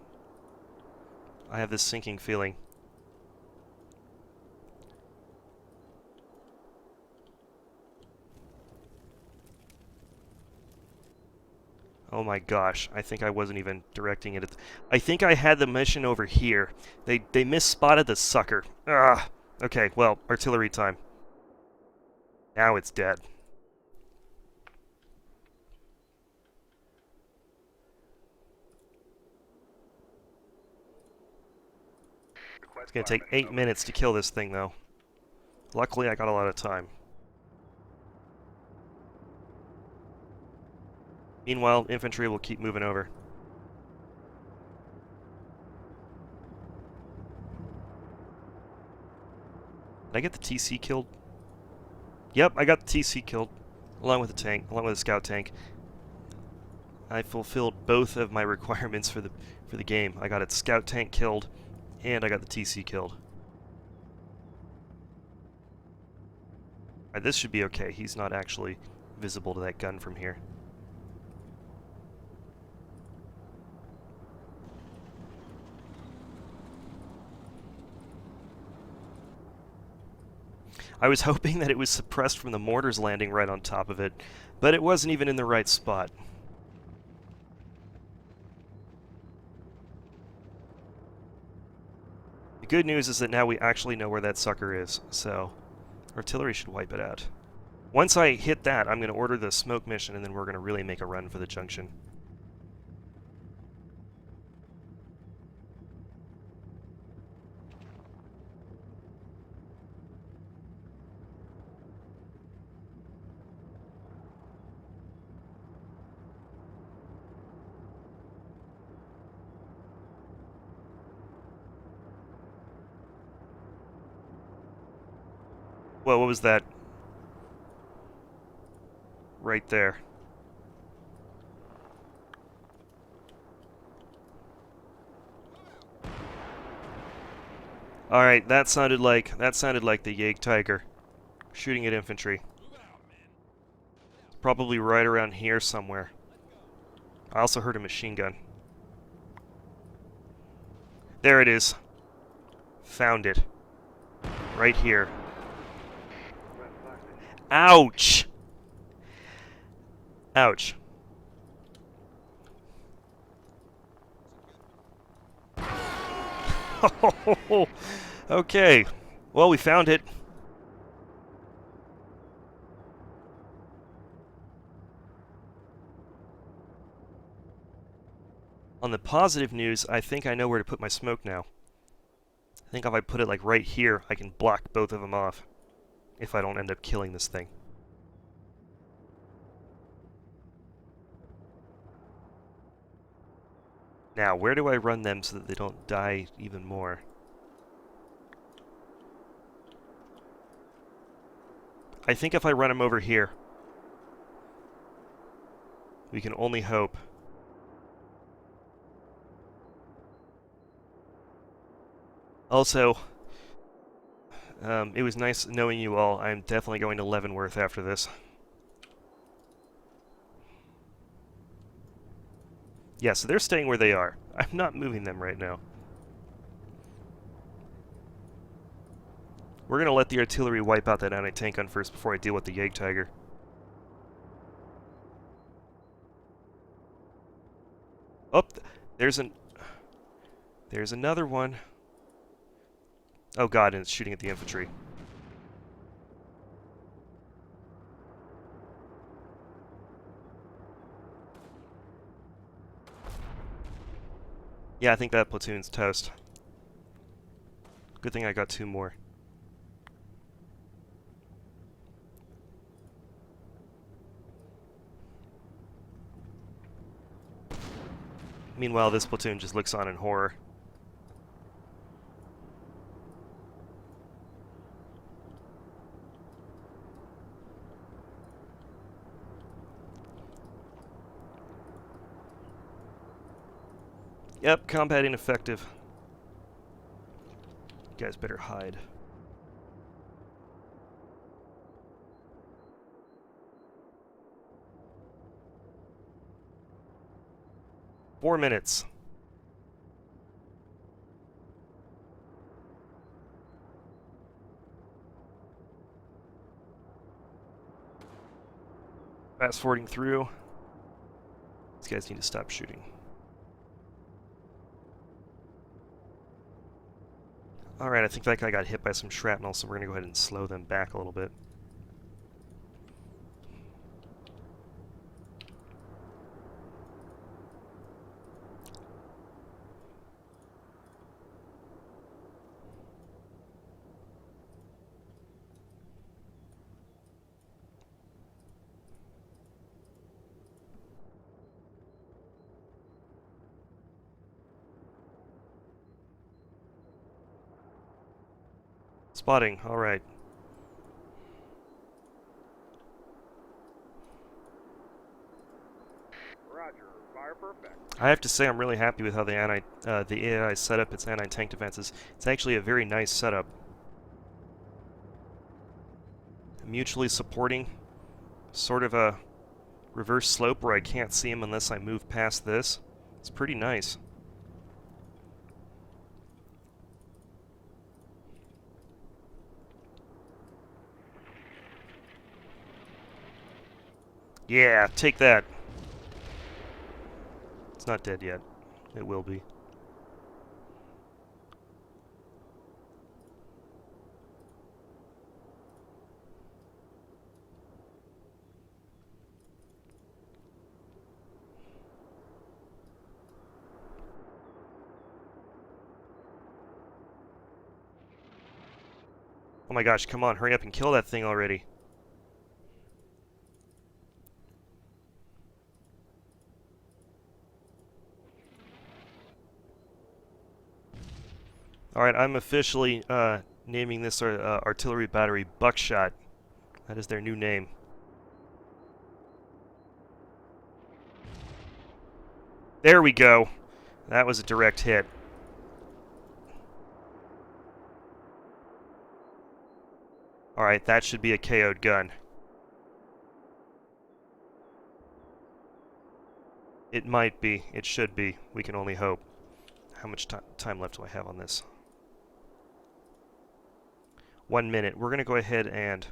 I have this sinking feeling. Oh my gosh, I think I wasn't even directing it. I think I had the mission over here. They misspotted the sucker. Ugh. Okay, well, artillery time. Now it's dead. It's going to take 8 minutes to kill this thing, though. Luckily, I got a lot of time. Meanwhile, infantry will keep moving over. Did I get the TC killed? Yep, I got the TC killed. Along with the tank, along with the scout tank. I fulfilled both of my requirements for the game. I got a scout tank killed, and I got the TC killed. Alright, this should be okay. He's not actually visible to that gun from here. I was hoping that it was suppressed from the mortars landing right on top of it, but it wasn't even in the right spot. The good news is that now we actually know where that sucker is, so artillery should wipe it out. Once I hit that, I'm going to order the smoke mission, and then we're going to really make a run for the junction. Whoa, what was that? Right there. Alright, that sounded like the Yag Tiger shooting at infantry. Probably right around here somewhere. I also heard a machine gun. There it is. Found it. Right here. Ouch! Ouch. Okay. Well, we found it. On the positive news, I think I know where to put my smoke now. I think if I put it like right here, I can block both of them off. If I don't end up killing this thing. Now, where do I run them so that they don't die even more? I think if I run them over here, we can only hope. Also, it was nice knowing you all. I'm definitely going to Leavenworth after this. Yeah, so they're staying where they are. I'm not moving them right now. We're going to let the artillery wipe out that anti-tank gun first before I deal with the Yag Tiger. Oh, there's another one. Oh god, and it's shooting at the infantry. Yeah, I think that platoon's toast. Good thing I got two more. Meanwhile, this platoon just looks on in horror. Yep, combat ineffective. You guys better hide. Four minutes. Fast forwarding through. These guys need to stop shooting. Alright, I think that guy got hit by some shrapnel, so we're going to go ahead and slow them back a little bit. Spotting, alright. Roger, fire perfect. I have to say I'm really happy with how the AI set up its anti-tank defenses. It's actually a very nice setup. Mutually supporting, sort of a reverse slope where I can't see him unless I move past this. It's pretty nice. Yeah, take that. It's not dead yet. It will be. Oh my gosh, come on, hurry up and kill that thing already. Alright, I'm officially naming this artillery battery Buckshot. That is their new name. There we go. That was a direct hit. Alright, that should be a KO'd gun. It might be. It should be. We can only hope. How much time left do I have on this? 1 minute. We're going to go ahead and...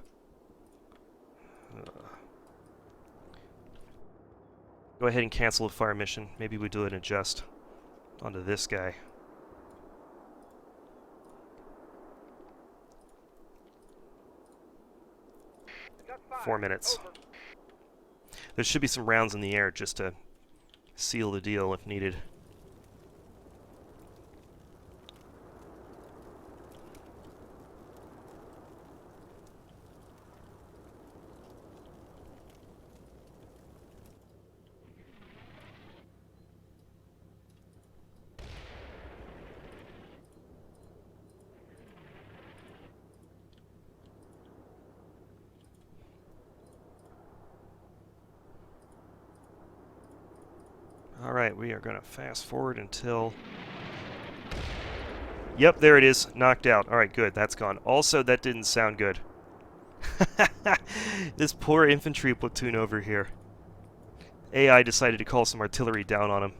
go ahead and cancel the fire mission. Maybe we do it and adjust onto this guy. Shot fired. 4 minutes. Over. There should be some rounds in the air just to seal the deal if needed. Alright, we are going to fast forward until... Yep, there it is. Knocked out. Alright, good. That's gone. Also, that didn't sound good. This poor infantry platoon over here. AI decided to call some artillery down on him.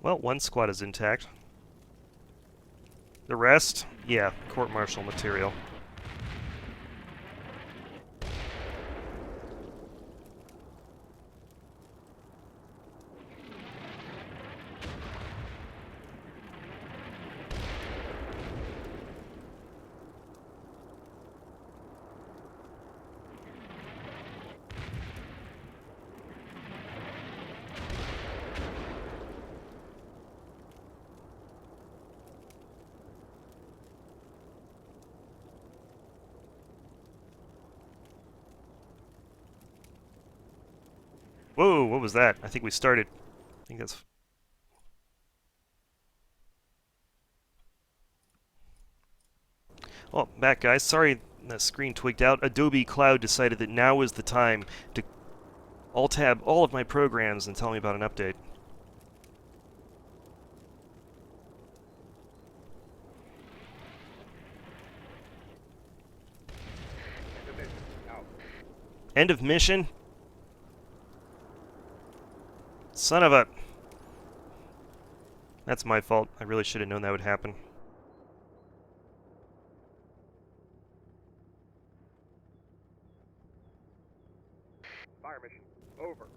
Well, one squad is intact. The rest, yeah, court-martial material. Whoa, what was that? I think we started. I think that's... Oh, back guys. Sorry the screen tweaked out. Adobe Cloud decided that now is the time to alt-tab all of my programs and tell me about an update. Out. End of mission? Son of a... That's my fault. I really should have known that would happen. Fire mission. Over.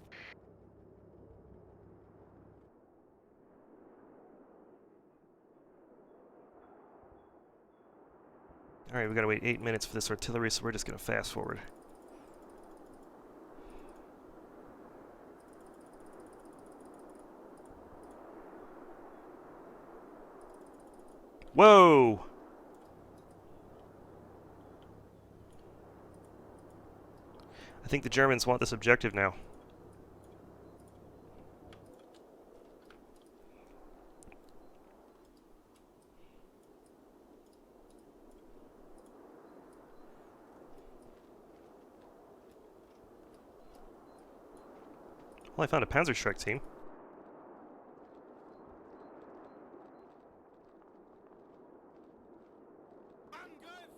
Alright, we gotta wait 8 minutes for this artillery, so we're just gonna fast forward. Whoa! I think the Germans want this objective now. Well, I found a Panzerschreck team. Angriff!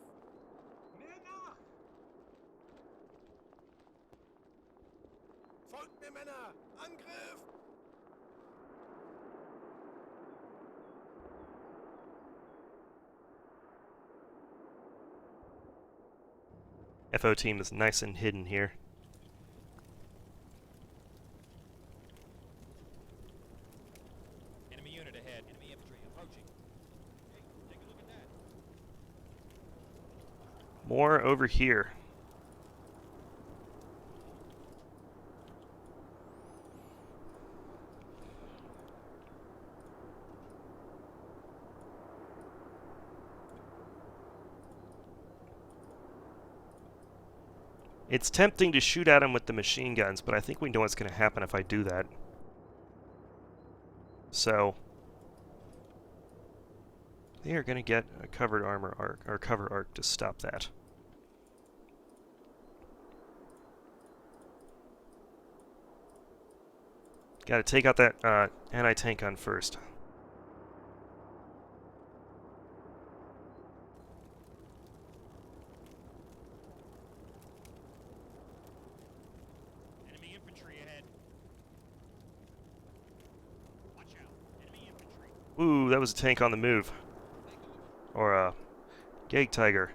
Mir nach! Folgt mir, Männer! Angriff! FO team is nice and hidden here. Enemy unit ahead. Enemy infantry approaching. Hey, take a look at that. More over here. It's tempting to shoot at him with the machine guns, but I think we know what's going to happen if I do that. So they are going to get a covered armor arc, or cover arc, to stop that. Got to take out that anti-tank gun first. Enemy infantry ahead. Watch out. Enemy infantry. Ooh, that was a tank on the move. Or a Gag Tiger.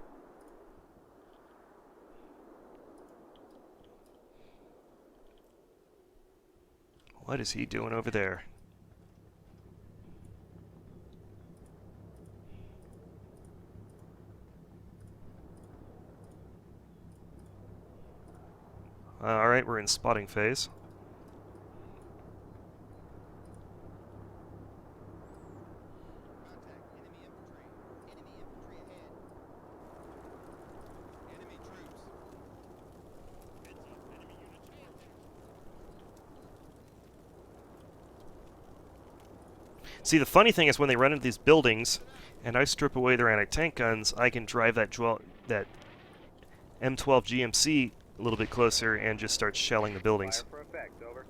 What is he doing over there? Alright, we're in spotting phase. Contact. Enemy infantry. Enemy infantry ahead. Enemy troops. Heads up. Enemy units approaching. See, the funny thing is when they run into these buildings and I strip away their anti-tank guns, I can drive that M12 GMC a little bit closer and just start shelling the buildings. Fire for effect, over.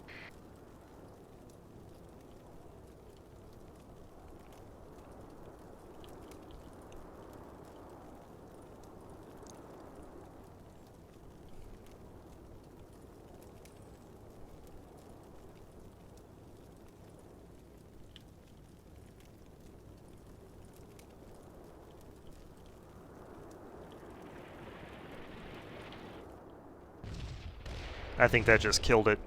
I think that just killed it.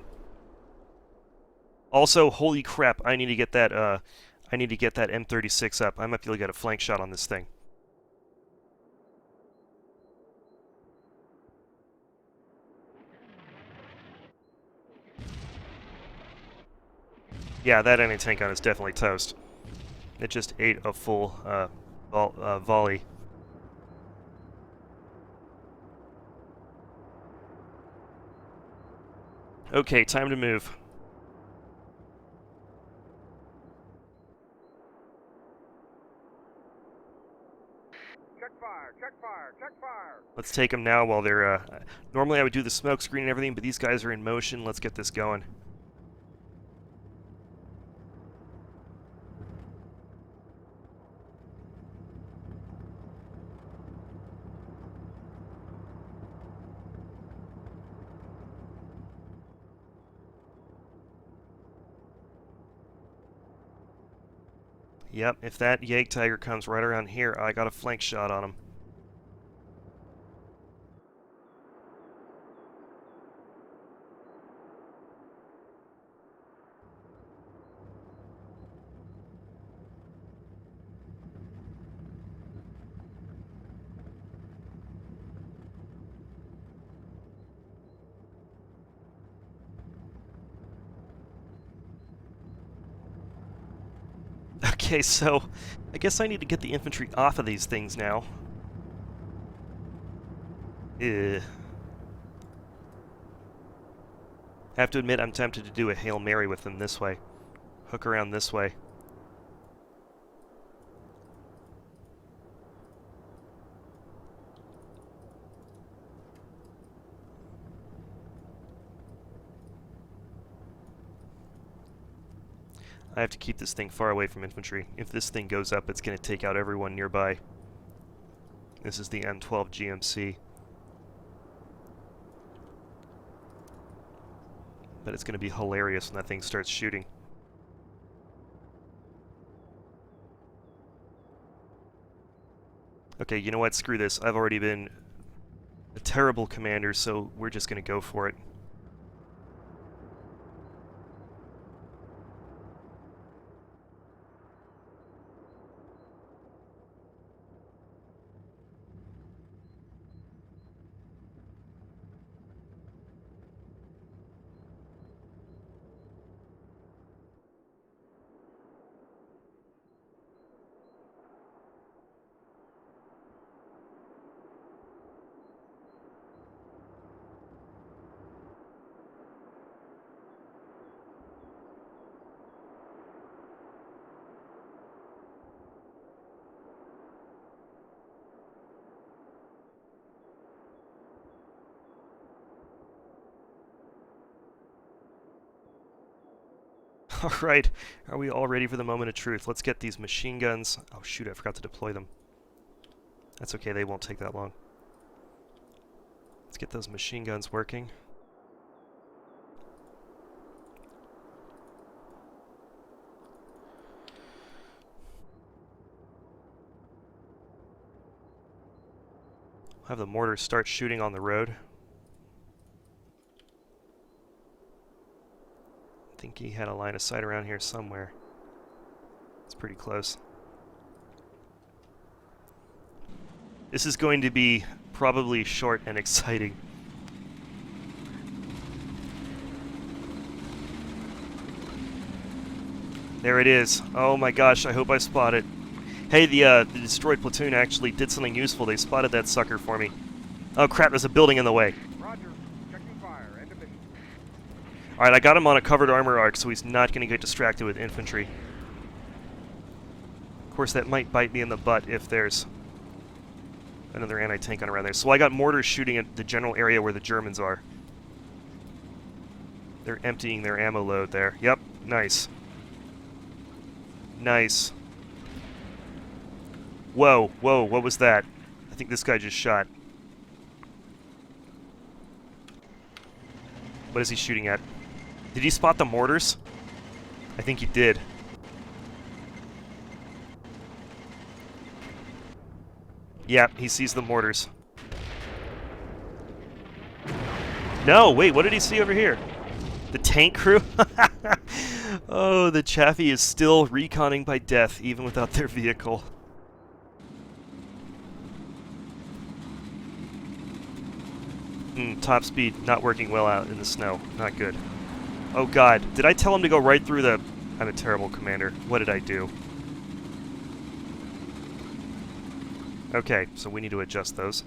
Also, holy crap, I need to get that M36 up. I might be able to get a flank shot on this thing. Yeah, that anti-tank gun is definitely toast. It just ate a full volley. Okay, time to move. Check fire, check fire, check fire. Let's take them now while they're... normally I would do the smoke screen and everything, but these guys are in motion. Let's get this going. Yep, if that Yag Tiger comes right around here, I got a flank shot on him. Okay, so I guess I need to get the infantry off of these things now. I have to admit, I'm tempted to do a Hail Mary with them this way. Hook around this way. I have to keep this thing far away from infantry. If this thing goes up, it's going to take out everyone nearby. This is the M12 GMC. But it's going to be hilarious when that thing starts shooting. Okay, you know what? Screw this. I've already been a terrible commander, so we're just going to go for it. Alright, are we all ready for the moment of truth? Let's get these machine guns. Oh shoot, I forgot to deploy them. That's okay, they won't take that long. Let's get those machine guns working. Have the mortar start shooting on the road. I think he had a line of sight around here somewhere. It's pretty close. This is going to be probably short and exciting. There it is. Oh my gosh, I hope I spot it. Hey, the destroyed platoon actually did something useful. They spotted that sucker for me. Oh crap, there's a building in the way. Roger. Checking fire. End of mission. Alright, I got him on a covered armor arc, so he's not going to get distracted with infantry. Of course, that might bite me in the butt if there's another anti-tank gun around there. So I got mortars shooting at the general area where the Germans are. They're emptying their ammo load there. Yep, nice. Nice. Whoa, whoa, what was that? I think this guy just shot. What is he shooting at? Did he spot the mortars? I think he did. Yeah, he sees the mortars. No, wait, what did he see over here? The tank crew? Oh, the Chaffee is still reconning by death, even without their vehicle. Top speed not working well out in the snow. Not good. Oh god, did I tell him to go right through the... I'm a terrible commander. What did I do? Okay, so we need to adjust those.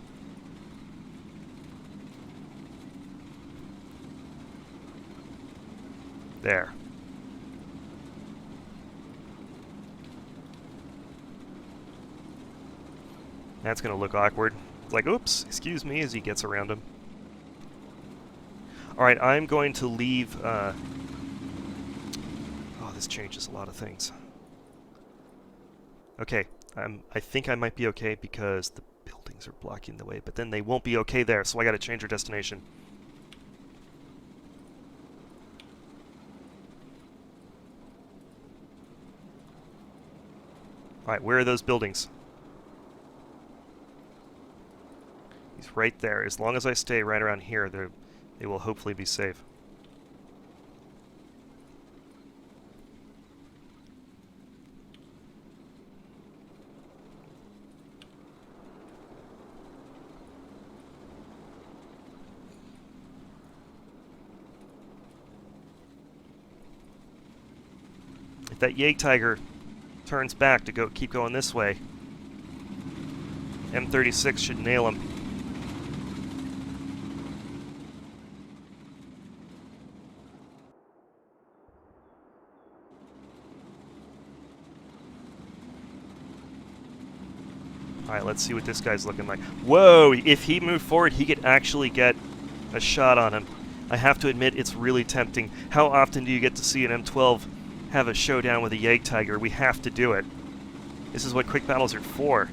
There. That's gonna look awkward. It's like, oops, excuse me, as he gets around him. Alright, I'm going to leave, oh, this changes a lot of things. Okay, I think I might be okay because the buildings are blocking the way, but then they won't be okay there, so I gotta change our destination. Alright, where are those buildings? He's right there. As long as I stay right around here, they will hopefully be safe. If that Jagdtiger turns back to keep going this way, M36 should nail him. Alright, let's see what this guy's looking like. Whoa! If he moved forward, he could actually get a shot on him. I have to admit, it's really tempting. How often do you get to see an M12 have a showdown with a Jagdtiger? We have to do it. This is what quick battles are for.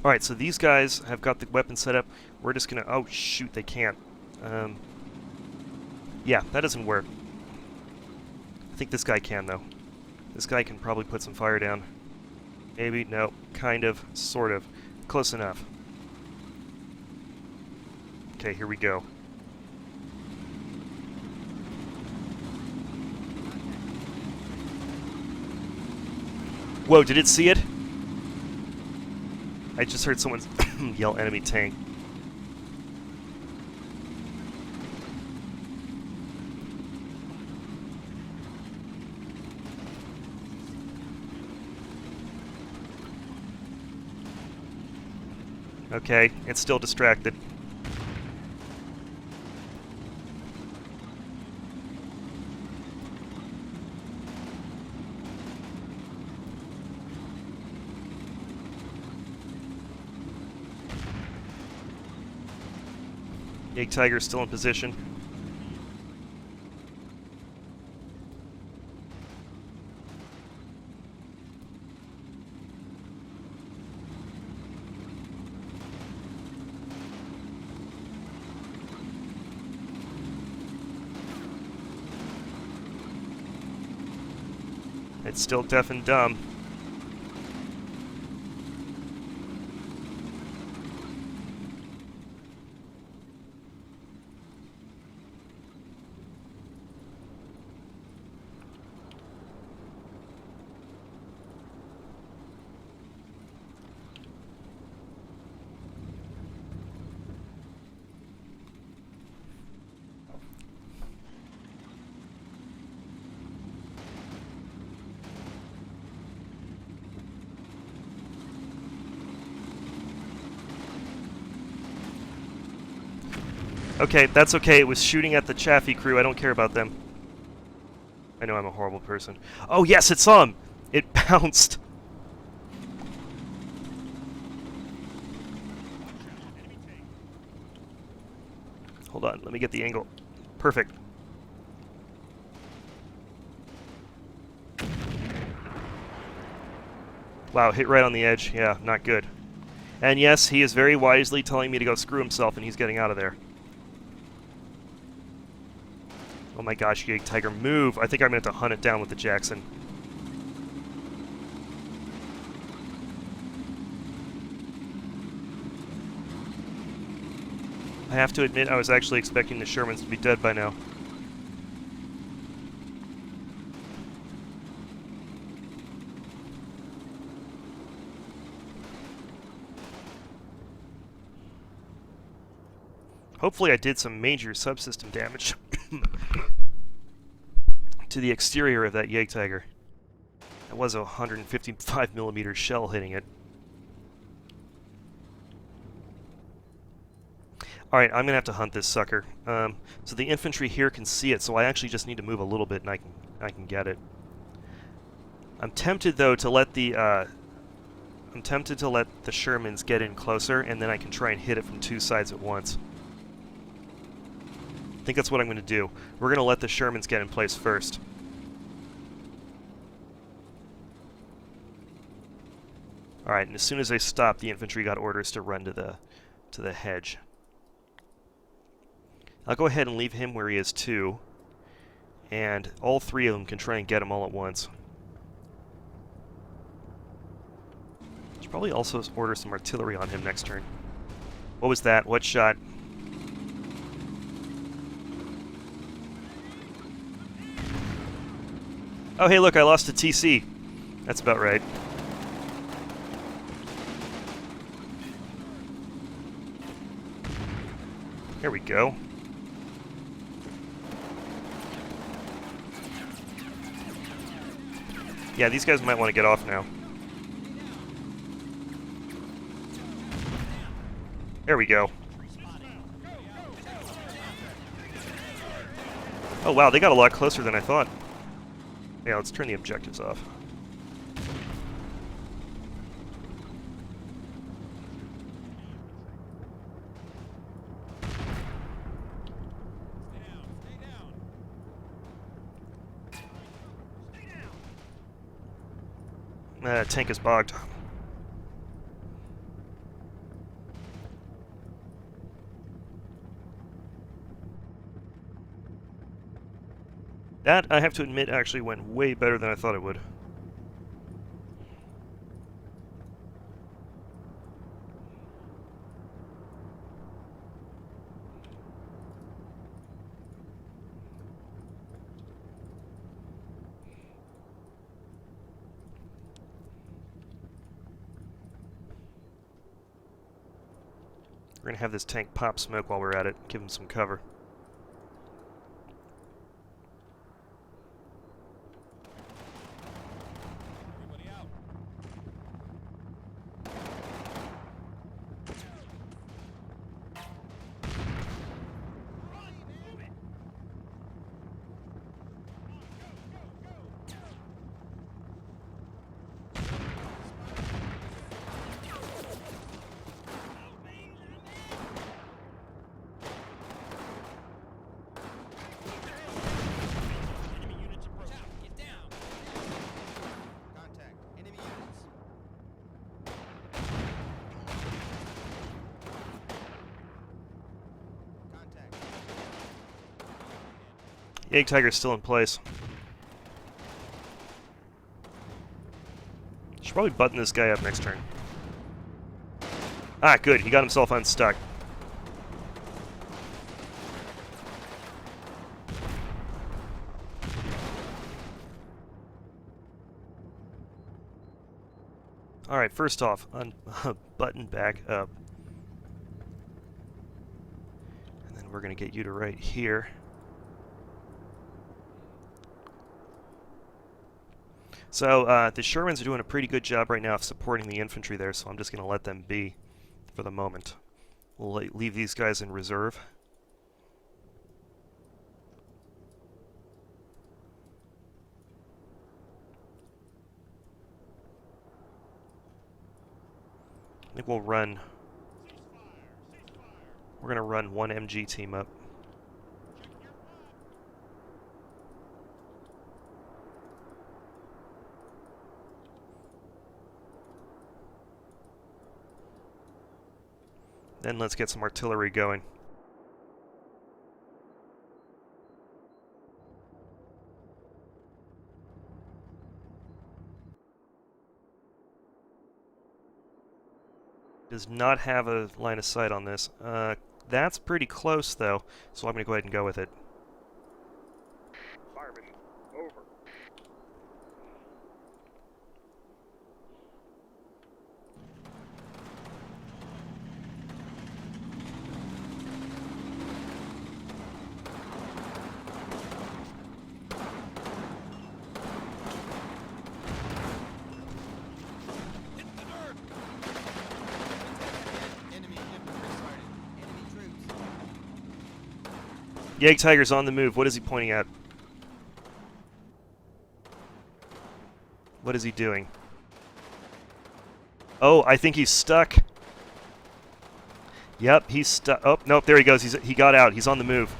Alright, so these guys have got the weapon set up. We're just gonna... Oh, shoot, they can't. Yeah, that doesn't work. I think this guy can, though. This guy can probably put some fire down. Maybe, no, kind of, sort of. Close enough. Okay, here we go. Whoa, did it see it? I just heard someone yell enemy tank. Okay, it's still distracted. Jagdtiger's still in position. It's still deaf and dumb. Okay, that's okay. It was shooting at the Chaffee crew. I don't care about them. I know I'm a horrible person. Oh, yes, it saw him! It bounced! Hold on, let me get the angle. Perfect. Wow, hit right on the edge. Yeah, not good. And yes, he is very wisely telling me to go screw himself, and he's getting out of there. Oh my gosh, Jagdtiger, move! I think I'm going to have to hunt it down with the Jackson. I have to admit, I was actually expecting the Shermans to be dead by now. Hopefully I did some major subsystem damage to the exterior of that Jagdtiger. That was a 155mm shell hitting it. Alright, I'm going to have to hunt this sucker. So the infantry here can see it, so I actually just need to move a little bit and I can get it. I'm tempted, though, to let the Shermans get in closer, and then I can try and hit it from two sides at once. I think that's what I'm going to do. We're going to let the Shermans get in place first. Alright, and as soon as they stopped, the infantry got orders to run to the hedge. I'll go ahead and leave him where he is too, and all three of them can try and get him all at once. Should probably also order some artillery on him next turn. What was that? What shot? Oh, hey, look, I lost a TC. That's about right. Here we go. Yeah, these guys might want to get off now. There we go. Oh wow, they got a lot closer than I thought. Yeah, let's turn the objectives off. Stay down. Stay down. Stay down. Tank is bogged. That, I have to admit, actually went way better than I thought it would. We're gonna have this tank pop smoke while we're at it, give him some cover. Everybody out. Move it. Enemy units approach. Out. Get down. Contact. Enemy units. Contact. Yag Tiger's still in place. Should probably button this guy up next turn. Ah, good. He got himself unstuck. Alright, first off, button back up. And then we're going to get you to right here. So, the Shermans are doing a pretty good job right now of supporting the infantry there, so I'm just going to let them be for the moment. We'll leave these guys in reserve. I think we'll run... We're going to run one MG team up. Then let's get some artillery going. Does not have a line of sight on this. That's pretty close though, so I'm going to go ahead and go with it. Fire mission over. Hit the dirt. Enemy infantry sighted. Enemy troops. Yag Tiger's on the move. What is he pointing at? What is he doing? Oh, I think he's stuck. Yep, he's stuck. Oh, nope, there he goes. He got out. He's on the move.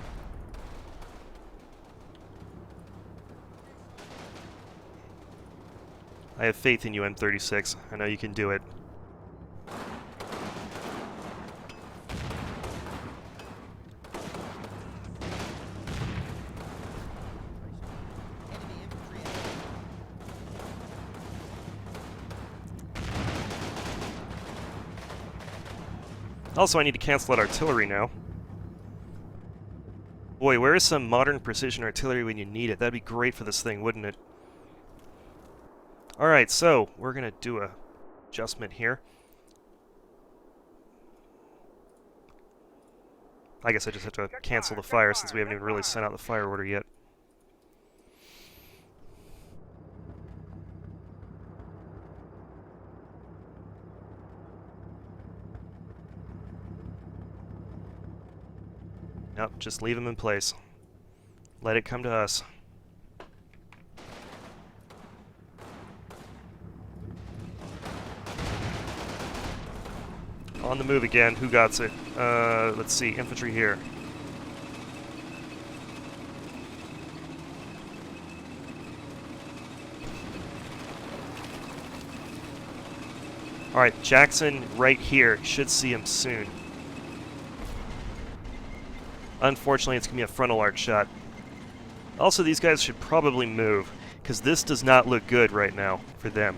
I have faith in you, M36. I know you can do it. Enemy infantry. Also, I need to cancel that artillery now. Boy, where is some modern precision artillery when you need it? That'd be great for this thing, wouldn't it? Alright, so we're going to do a adjustment here. I guess I just have to cancel the fire since we haven't even really sent out the fire order yet. Nope, just leave them in place. Let it come to us. On the move again. Who got it? Let's see. Infantry here. Alright, Jackson right here. Should see him soon. Unfortunately, it's going to be a frontal arc shot. Also, these guys should probably move, because this does not look good right now for them.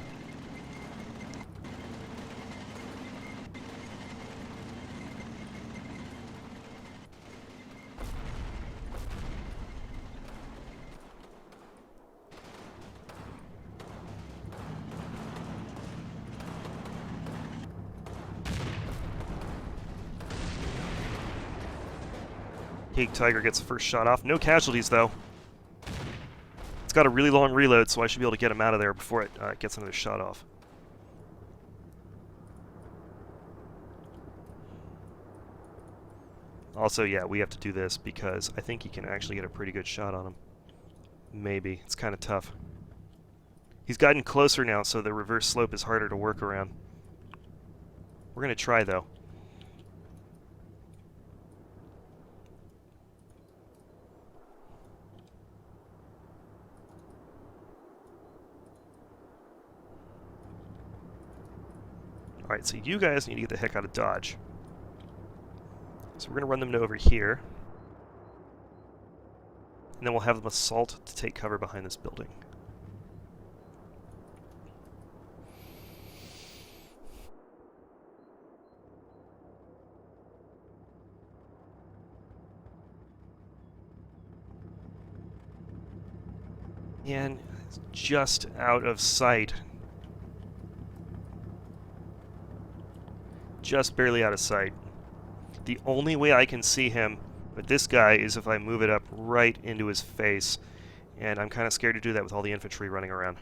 Cake Tiger gets the first shot off. No casualties, though. It's got a really long reload, so I should be able to get him out of there before it gets another shot off. Also, yeah, we have to do this because I think he can actually get a pretty good shot on him. Maybe. It's kind of tough. He's gotten closer now, so the reverse slope is harder to work around. We're going to try, though. Alright, so you guys need to get the heck out of Dodge. So we're going to run them to over here. And then we'll have them assault to take cover behind this building. And it's just out of sight. Just barely out of sight. The only way I can see him with this guy is if I move it up right into his face. And I'm kind of scared to do that with all the infantry running around.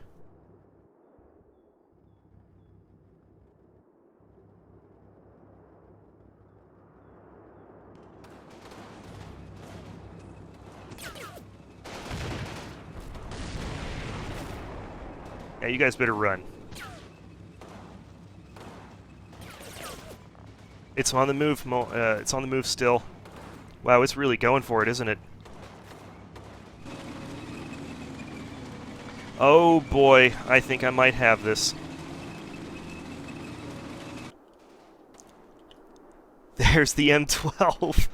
Yeah, you guys better run. It's on the move. It's on the move still. Wow, it's really going for it, isn't it? Oh boy, I think I might have this. There's the M12.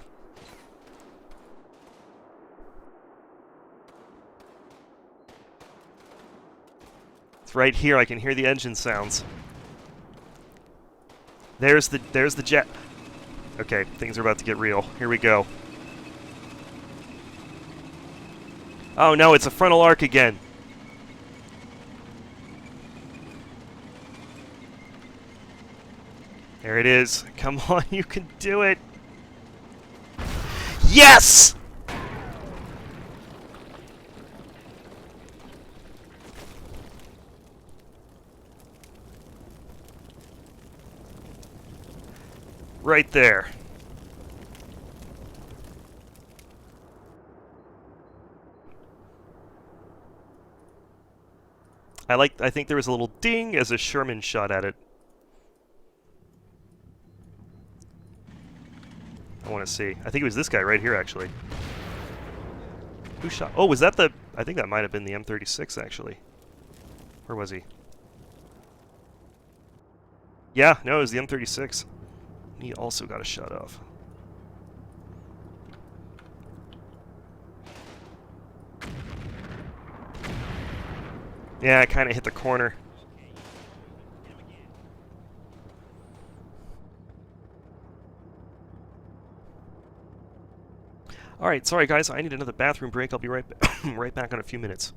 It's right here. I can hear the engine sounds. There's the jet. Okay, things are about to get real. Here we go. Oh no, it's a frontal arc again. There it is. Come on, you can do it. Yes! Right there. I think there was a little ding as a Sherman shot at it. I want to see. I think it was this guy right here, actually. Who shot? Oh, was that the... I think that might have been the M36, actually. Where was he? Yeah, no, it was the M36. He also got a shot off. Yeah, I kind of hit the corner. Alright, sorry guys, I need another bathroom break. I'll be right back in a few minutes.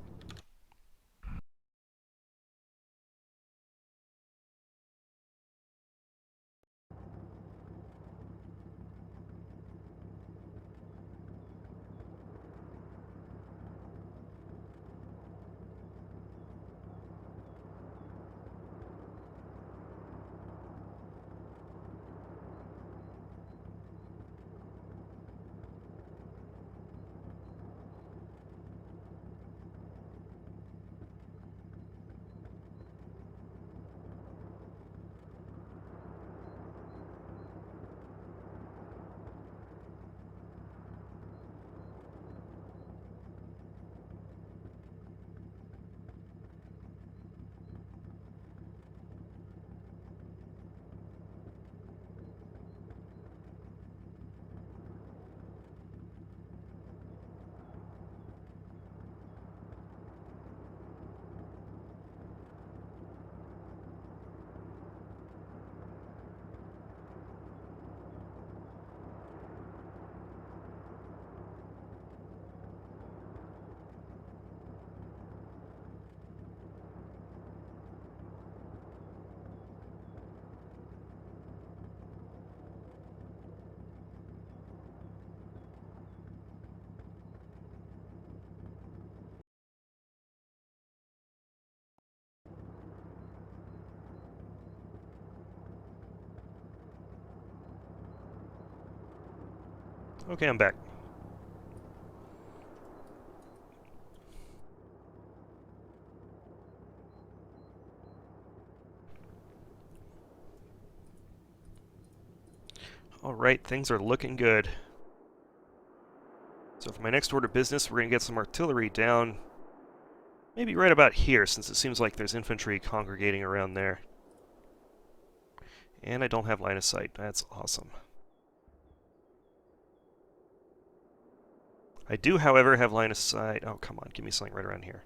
Okay, I'm back. Alright, things are looking good. So for my next order of business, we're going to get some artillery down maybe right about here, since it seems like there's infantry congregating around there. And I don't have line of sight. That's awesome. I do, however, have line of sight. Oh, come on, give me something right around here.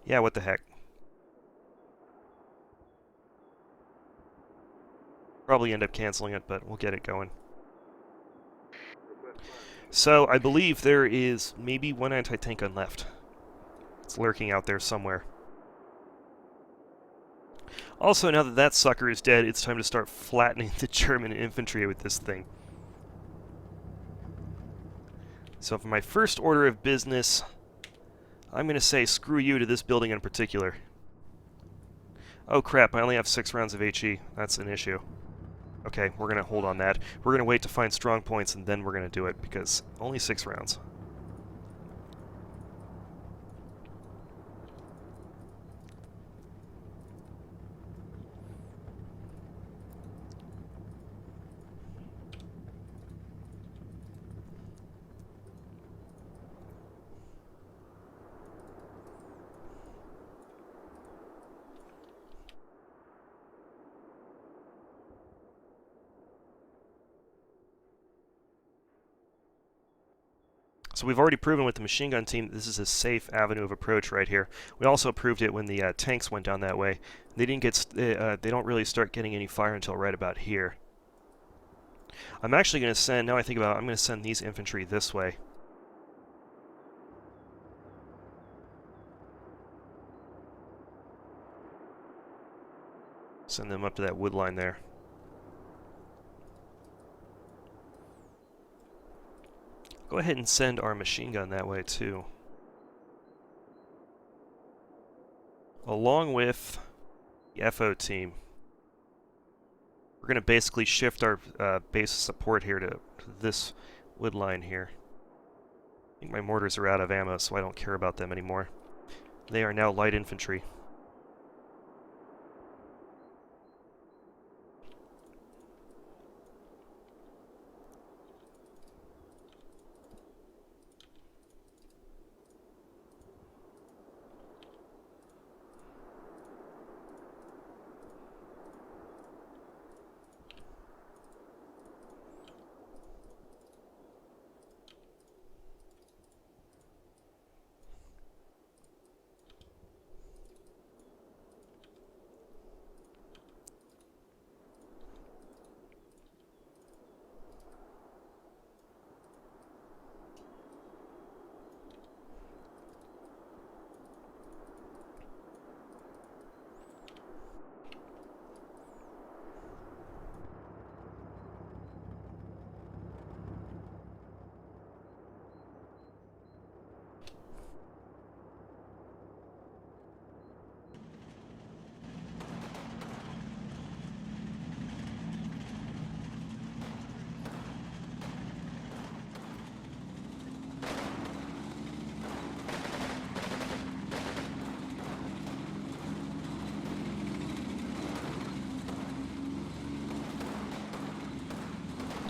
Yeah, what the heck. Probably end up canceling it, but we'll get it going. So, I believe there is maybe one anti-tank gun left. It's lurking out there somewhere. Also, now that that sucker is dead, it's time to start flattening the German infantry with this thing. So for my first order of business, I'm going to say screw you to this building in particular. Oh crap, I only have 6 rounds of HE. That's an issue. Okay, we're going to hold on that. We're going to wait to find strong points and then we're going to do it, because only 6 rounds. So we've already proven with the machine gun team that this is a safe avenue of approach right here. We also proved it when the tanks went down that way. They didn't get they don't really start getting any fire until right about here. I'm actually going to send, now I think about it, I'm going to send these infantry this way. Send them up to that wood line there. Go ahead and send our machine gun that way too. Along with the FO team. We're going to basically shift our base support here to this wood line here. I think my mortars are out of ammo, so I don't care about them anymore. They are now light infantry.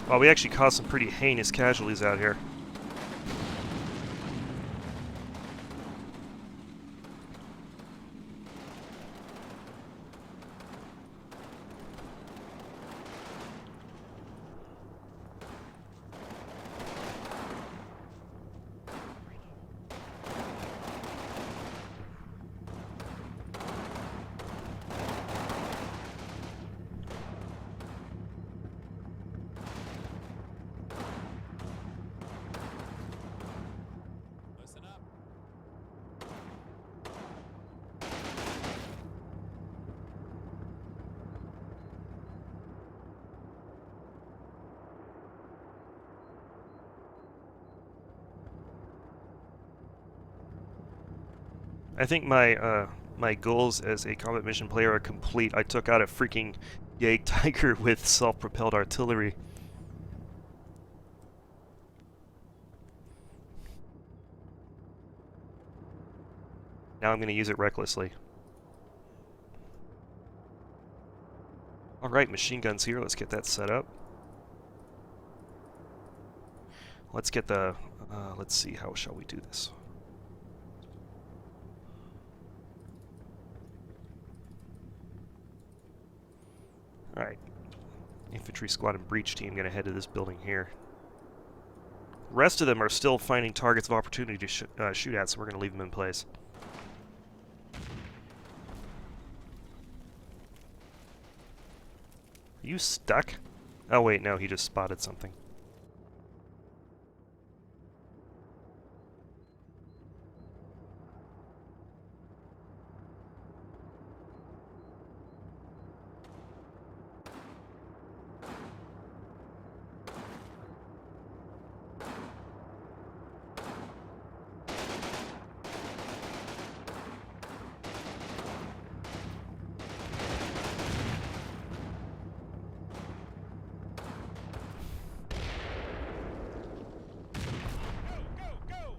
Well, we actually caused some pretty heinous casualties out here. Listen up. I think my goals as a combat mission player are complete. I took out a freaking Yay Tiger with self-propelled artillery. Now I'm going to use it recklessly. Alright, machine guns here. Let's get that set up. Let's get the... let's see, how shall we do this? Alright. Infantry squad and breach team going to head to this building here. Rest of them are still finding targets of opportunity to shoot at, so we're going to leave them in place. Are you stuck? Oh wait, no, he just spotted something. Go, go, go!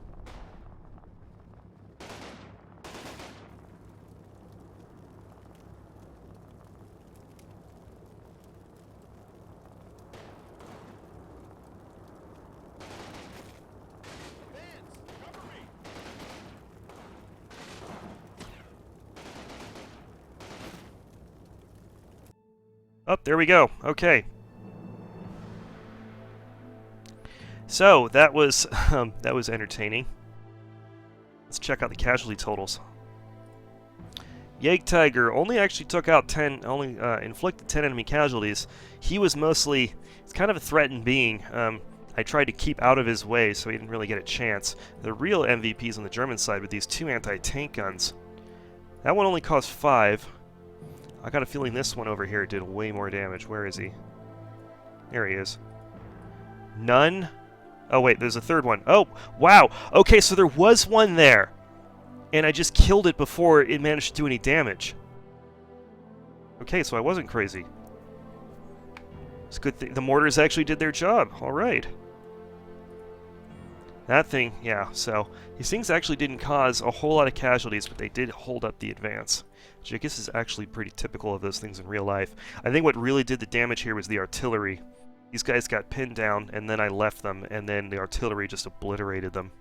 Advance! Cover me! Oh, there we go. Okay. So that was that was entertaining. Let's check out the casualty totals. Tiger only actually took out 10, only inflicted 10 enemy casualties. He was mostly, it's kind of a threatened being. I tried to keep out of his way, so he didn't really get a chance. The real MVPs on the German side with these two anti-tank guns. That one only cost 5. I got a feeling this one over here did way more damage. Where is he? There he is. None? Oh wait, there's a third one. Oh, wow! Okay, so there was one there! And I just killed it before it managed to do any damage. Okay, so I wasn't crazy. It's a good thing the mortars actually did their job. Alright. That thing, yeah, so these things actually didn't cause a whole lot of casualties, but they did hold up the advance, which I guess is actually pretty typical of those things in real life. I think what really did the damage here was the artillery. These guys got pinned down, and then I left them, and then the artillery just obliterated them.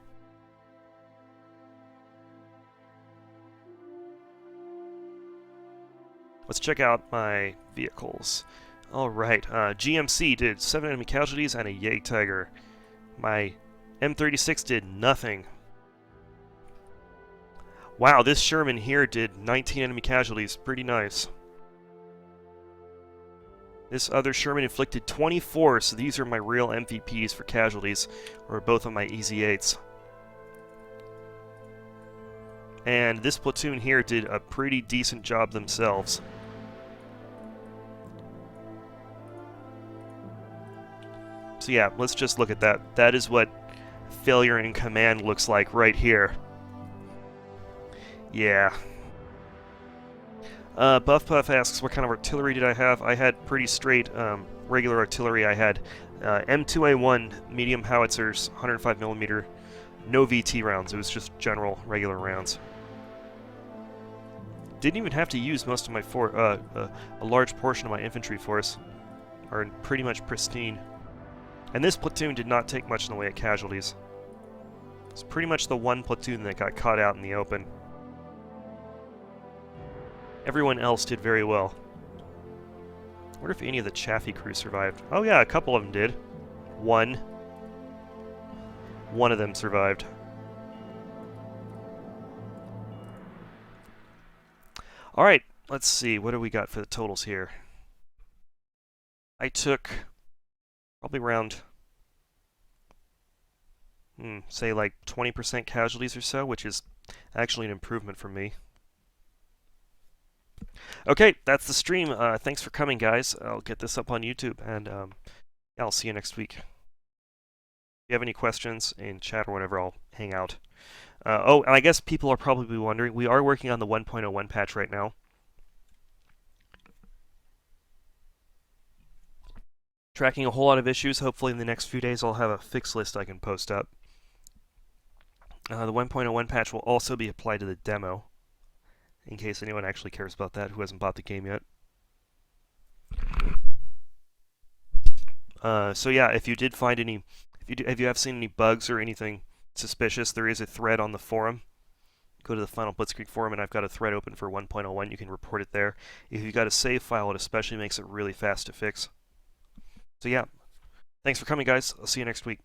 Let's check out my vehicles. Alright, GMC did 7 enemy casualties and a Tiger. My M36 did nothing. Wow, this Sherman here did 19 enemy casualties. Pretty nice. This other Sherman inflicted 24, so these are my real MVPs for casualties, or both of my Easy 8s. And this platoon here did a pretty decent job themselves. So yeah, let's just look at that. That is what failure in command looks like right here. Yeah. Buff Puff asks, what kind of artillery did I have? I had pretty straight regular artillery. I had M2A1 medium howitzers, 105mm, no VT rounds. It was just general, regular rounds. Didn't even have to use most of my a large portion of my infantry force. Are pretty much pristine. And this platoon did not take much in the way of casualties. It's pretty much the one platoon that got caught out in the open. Everyone else did very well. I wonder if any of the Chaffee crew survived. Oh yeah, a couple of them did. One. One of them survived. Alright, let's see. What do we got for the totals here? I took probably around, say like 20% casualties or so, which is actually an improvement for me. Okay, that's the stream. Thanks for coming, guys. I'll get this up on YouTube, and yeah, I'll see you next week. If you have any questions in chat or whatever, I'll hang out. Oh, and I guess people are probably wondering, we are working on the 1.01 patch right now. Tracking a whole lot of issues. Hopefully in the next few days I'll have a fix list I can post up. The 1.01 patch will also be applied to the demo, in case anyone actually cares about that who hasn't bought the game yet. So yeah, if you did find any, if you have seen any bugs or anything suspicious, there is a thread on the forum. Go to the Final Blitzkrieg forum, and I've got a thread open for 1.01. You can report it there. If you've got a save file, it especially makes it really fast to fix. So yeah, thanks for coming, guys. I'll see you next week.